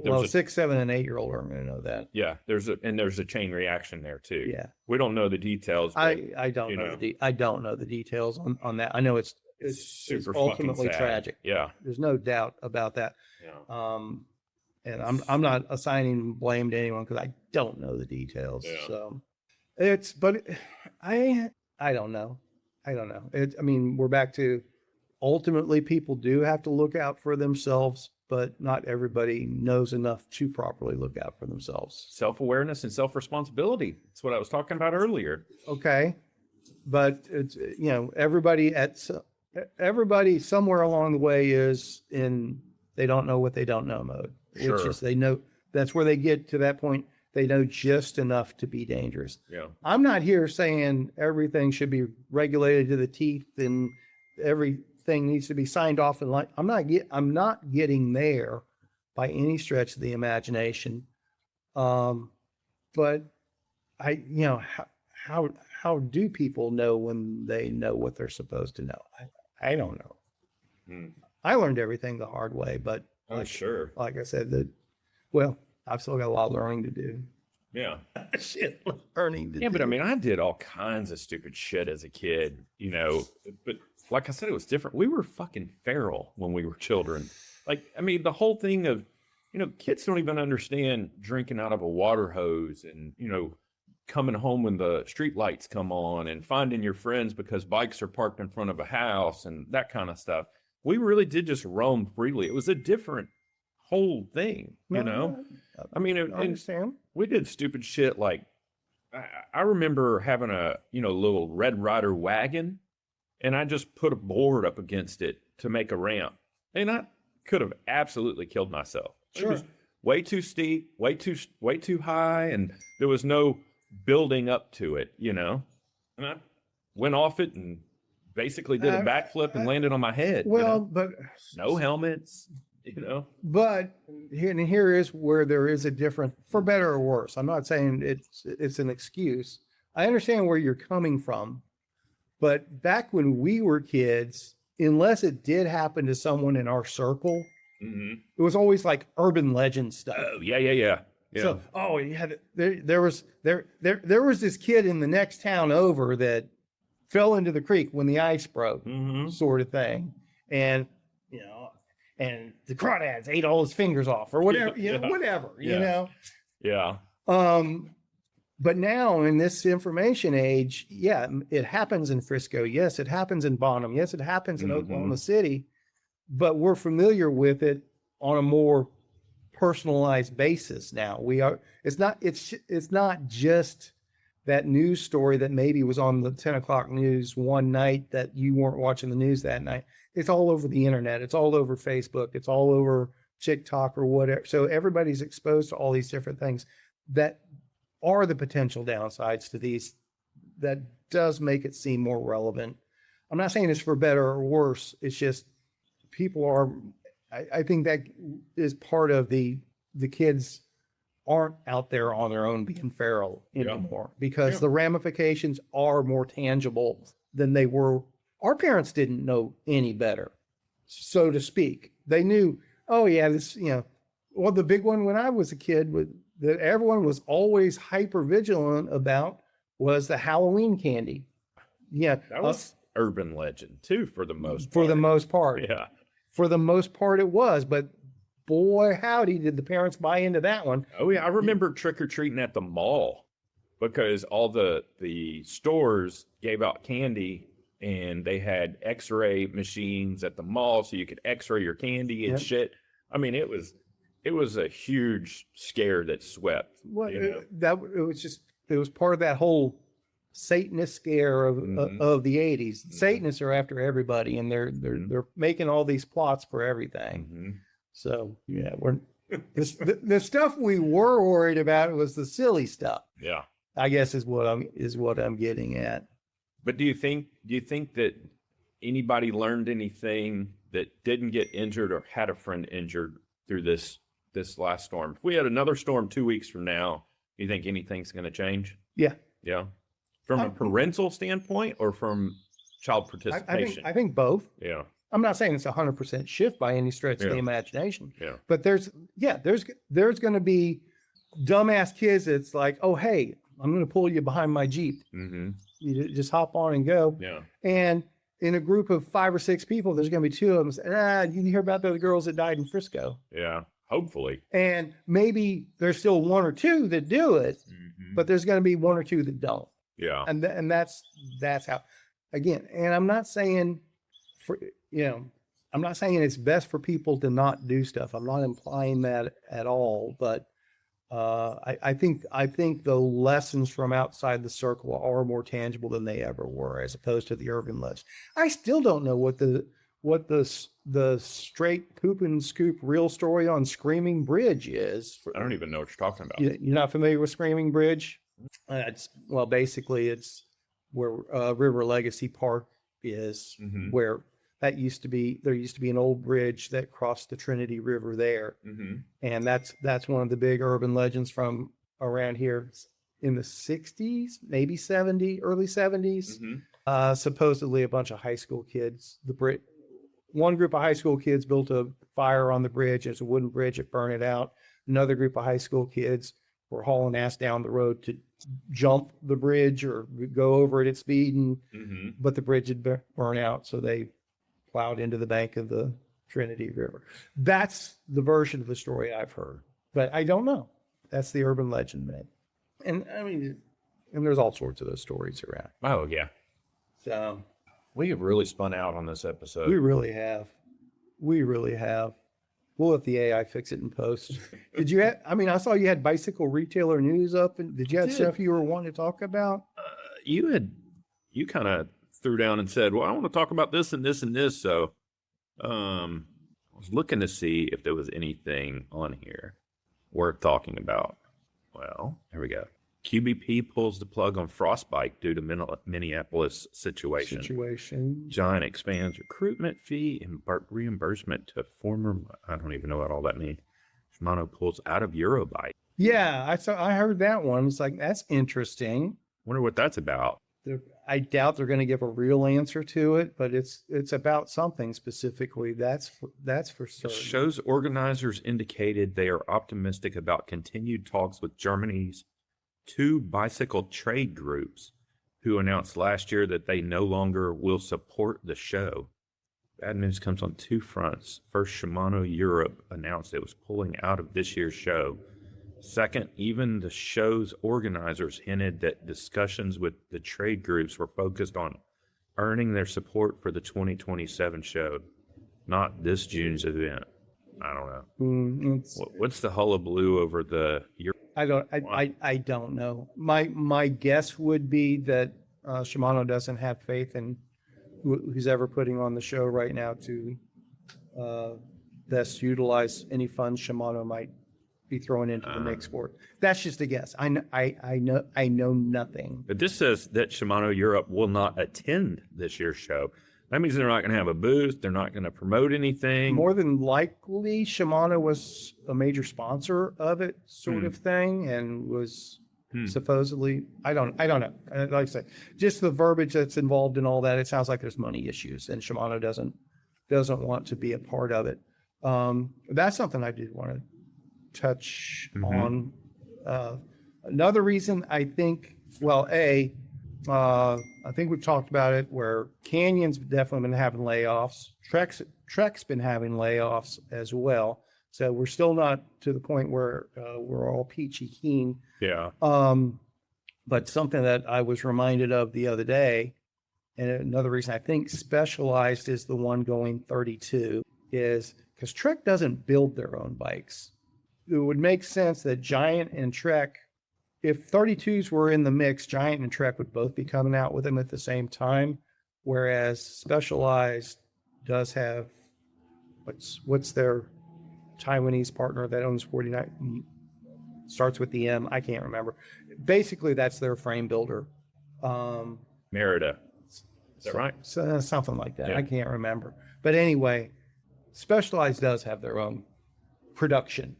well, 6, 7, and 8-year-old are going to know that. Yeah, there's a chain reaction there too. Yeah, we don't know the details. But, I don't know. I don't know the details on that. I know it's super ultimately sad. Tragic. Yeah, there's no doubt about that. Yeah. And I'm not assigning blame to anyone because I don't know the details. Yeah. So I don't know. We're back to ultimately people do have to look out for themselves, but not everybody knows enough to properly look out for themselves. Self-awareness and self-responsibility. That's what I was talking about earlier. Okay. But it's, everybody somewhere along the way is in, they don't know what they don't know mode. Sure. Which is they know, that's where they get to that point. They know just enough to be dangerous. Yeah. I'm not here saying everything should be regulated to the teeth and everything needs to be signed off. And I'm not getting there by any stretch of the imagination. But how do people know when they know what they're supposed to know? I don't know. I learned everything the hard way, but sure. Like I said, I've still got a lot of learning to do. Yeah. Learning to do. Yeah, but I did all kinds of stupid shit as a kid, but like I said, it was different. We were fucking feral when we were children. The whole thing of, kids don't even understand drinking out of a water hose and, coming home when the street lights come on and finding your friends because bikes are parked in front of a house and that kind of stuff. We really did just roam freely. It was a different whole thing, I understand. We did stupid shit like I remember having a little Red Ryder wagon, and I just put a board up against it to make a ramp, and I could have absolutely killed myself. Sure. It was way too steep, way too high, and there was no building up to it, and I went off it and basically did a backflip and landed on my head. Well, but no helmets. you know? But here is where there is a different, for better or worse. I'm not saying it's an excuse. I understand where you're coming from, but back when we were kids, unless it did happen to someone in our circle, it was always like urban legend stuff. Oh, yeah. So, there was this kid in the next town over that fell into the creek when the ice broke, sort of thing, and and the crawdads ate all his fingers off, or whatever, you know. Yeah. But now in this information age, it happens in Frisco. Yes, it happens in Bonham. Yes, it happens in Oklahoma City. But we're familiar with it on a more personalized basis now. It's not just that news story that maybe was on the 10 o'clock news one night that you weren't watching the news that night. It's all over the internet. It's all over Facebook. It's all over TikTok or whatever. So everybody's exposed to all these different things that are the potential downsides to these. That does make it seem more relevant. I'm not saying it's for better or worse. It's just people are, I think that is part of the kids aren't out there on their own being feral anymore because the ramifications are more tangible than they were. Our parents didn't know any better, so to speak. They knew, the big one when I was a kid that everyone was always hyper vigilant about was the Halloween candy. Yeah. That was urban legend too, for the most part. For the most part. Yeah. For the most part it was, but boy, howdy, did the parents buy into that one. Oh yeah. I remember trick-or-treating at the mall because all the stores gave out candy and they had x-ray machines at the mall so you could x-ray your candy and shit. I mean, it was a huge scare that swept. It was part of that whole Satanist scare of the 80s. Satanists are after everybody, and they're making all these plots for everything. So the stuff we were worried about was the silly stuff. Yeah, I guess is what I'm getting at. But do you think that anybody learned anything that didn't get injured or had a friend injured through this last storm? If we had another storm 2 weeks from now, do you think anything's going to change? Yeah. Yeah. From a parental standpoint or from child participation? I think both. Yeah. I'm not saying it's 100% shift by any stretch of the imagination. Yeah. But there's going to be dumbass kids that's like, oh, hey, I'm going to pull you behind my Jeep. You just hop on and go. Yeah. And in a group of 5 or 6 people, there's going to be 2 of them saying, you hear about the girls that died in Frisco. Yeah. Hopefully. And maybe there's still 1 or 2 that do it, but there's going to be 1 or 2 that don't. Yeah. And that's how, again, and I'm not saying I'm not saying it's best for people to not do stuff. I'm not implying that at all, but I think the lessons from outside the circle are more tangible than they ever were, as opposed to the urban legend. I still don't know what the straight poop and scoop real story on Screaming Bridge is. I don't even know what you're talking about. You're not familiar with Screaming Bridge? Basically it's where River Legacy Park is, where there used to be an old bridge that crossed the Trinity River there. And that's one of the big urban legends from around here in the 60s, maybe early 70s. Supposedly a bunch of high school kids, one group of high school kids built a fire on the bridge. It's a wooden bridge. It burned it out. Another group of high school kids were hauling ass down the road to jump the bridge or go over it at speed, but the bridge had burned out, so they plowed into the bank of the Trinity River. That's the version of the story I've heard, but I don't know. That's the urban legend, man. And I mean, and there's all sorts of those stories around. Oh yeah. So we have really spun out on this episode. We really have. We'll let the AI fix it in post. Did you have, I saw you had bicycle retailer news up, and did you have stuff you were wanting to talk about? You kind of threw down and said, well, I want to talk about this and this and this. So I was looking to see if there was anything on here worth talking about. Well, here we go. QBP pulls the plug on Frostbite due to Minneapolis situation. Giant expands recruitment fee and reimbursement to former, I don't even know what all that means. Shimano pulls out of Eurobike. Yeah, I heard that one. It's like, that's interesting. Wonder what that's about. I doubt they're going to give a real answer to it, but it's about something specifically. That's for certain. Show's organizers indicated they are optimistic about continued talks with Germany's 2 bicycle trade groups, who announced last year that they no longer will support the show. Bad news comes on 2 fronts. First, Shimano Europe announced it was pulling out of this year's show. Second, even the show's organizers hinted that discussions with the trade groups were focused on earning their support for the 2027 show, not this June's event. I don't know. What's the hullabaloo over the Europe? I don't know. My guess would be that Shimano doesn't have faith in who's ever putting on the show right now to best utilize any funds Shimano might be throwing into the mix for it. That's just a guess. I know nothing. But this says that Shimano Europe will not attend this year's show. That means they're not going to have a booth. They're not going to promote anything. More than likely, Shimano was a major sponsor of it, sort of thing, and was supposedly. I don't know. Like I said, just the verbiage that's involved in all that. It sounds like there's money issues, and Shimano doesn't want to be a part of it. That's something I did want to touch on. Another reason I think, I think we've talked about it, where Canyon's definitely been having layoffs. Trek's been having layoffs as well. So we're still not to the point where we're all peachy keen. Yeah. But something that I was reminded of the other day, and another reason I think Specialized is the one going 32, is because Trek doesn't build their own bikes. It would make sense that Giant and Trek, if 32s were in the mix, Giant and Trek would both be coming out with them at the same time, whereas Specialized does have, what's their Taiwanese partner that owns 49, starts with the M, I can't remember. Basically, that's their frame builder. Merida. Is that right? Something like that. Yeah. I can't remember. But anyway, Specialized does have their own production.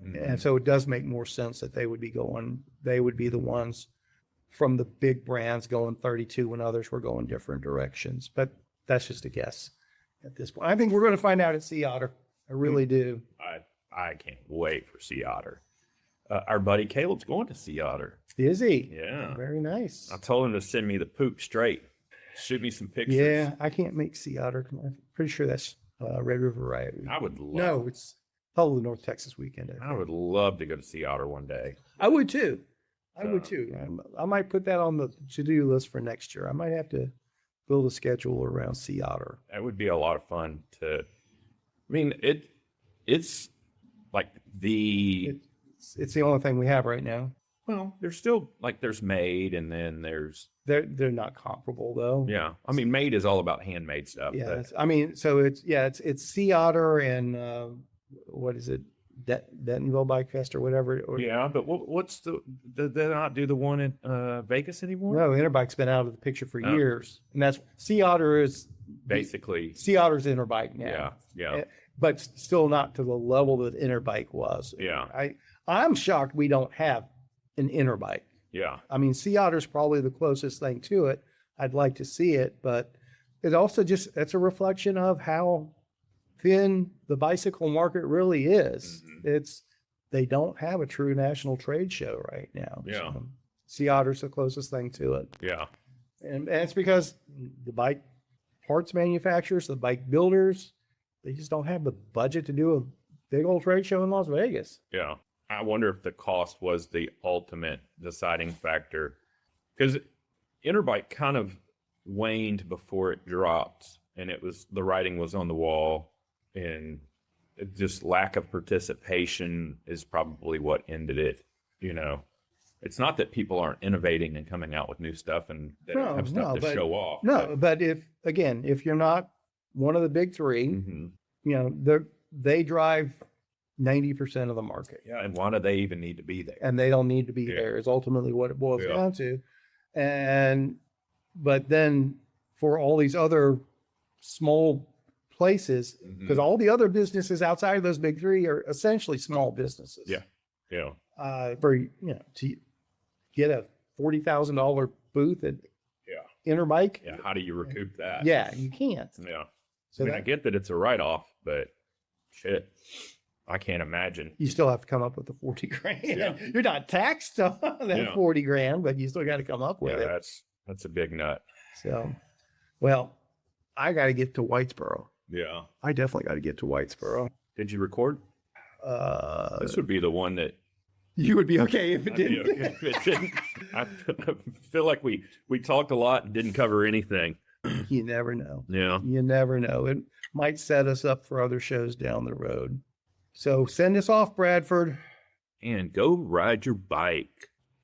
And so it does make more sense that they would be the ones from the big brands going 32 when others were going different directions. But that's just a guess at this point. I think we're going to find out at Sea Otter. I really do. I can't wait for Sea Otter. Our buddy Caleb's going to Sea Otter. Is he? Yeah. Very nice. I told him to send me the poop straight. Shoot me some pictures. Yeah, I can't make Sea Otter. I'm pretty sure that's Red River Riot. I would love. No, it's Hell of the North Texas weekend. I would love to go to Sea Otter one day. I would too. I might put that on the to-do list for next year. I might have to build a schedule around Sea Otter. That would be a lot of fun to. I mean, it's like it's the only thing we have right now. Well, there's still there's Made, and then there's they're not comparable though. Yeah, I mean, Made is all about handmade stuff. Yeah, I mean, so it's Sea Otter and what is it, Dentonville Bike Fest or whatever. Yeah, but what's did they not do the one in Vegas anymore? No, Interbike's been out of the picture for years, and that's Sea Otter is basically Sea Otter's Interbike now. Yeah, but still not to the level that Interbike was. Yeah, I'm shocked we don't have an Interbike. Yeah, I mean, Sea Otter's probably the closest thing to it. I'd like to see it, but it also that's a reflection of how thin the bicycle market really is. They don't have a true national trade show right now. Yeah, so Sea Otter's the closest thing to it. Yeah, and it's because the bike parts manufacturers, the bike builders, they just don't have the budget to do a big old trade show in Las Vegas. Yeah. I wonder if the cost was the ultimate deciding factor, because Interbike kind of waned before it dropped, and the writing was on the wall, and just lack of participation is probably what ended it. It's not that people aren't innovating and coming out with new stuff and they don't have stuff to show off. But if you're not one of the big three, they drive 90% of the market. Yeah. And why do they even need to be there? And they don't need to be Yeah. there is ultimately what it boils Yeah. down to. But then for all these other small places, because all the other businesses outside of those big three are essentially small businesses. Yeah. Yeah. To get a $40,000 booth at Interbike. Yeah. How do you recoup that? Yeah, you can't. Yeah. So I mean, I get that it's a write-off, but shit, I can't imagine. you still have to come up with the 40 grand. Yeah. You're not taxed on that 40 grand, but you still got to come up with it. That's a big nut. So, well, I got to get to Whitesboro. Yeah. I definitely got to get to Whitesboro. Did you record? This would be the one that You would be okay if it I'd be didn't. okay if it didn't. I feel like we talked a lot and didn't cover anything. You never know. Yeah. You never know. It might set us up for other shows down the road. So send us off, Bradford. And go ride your bike.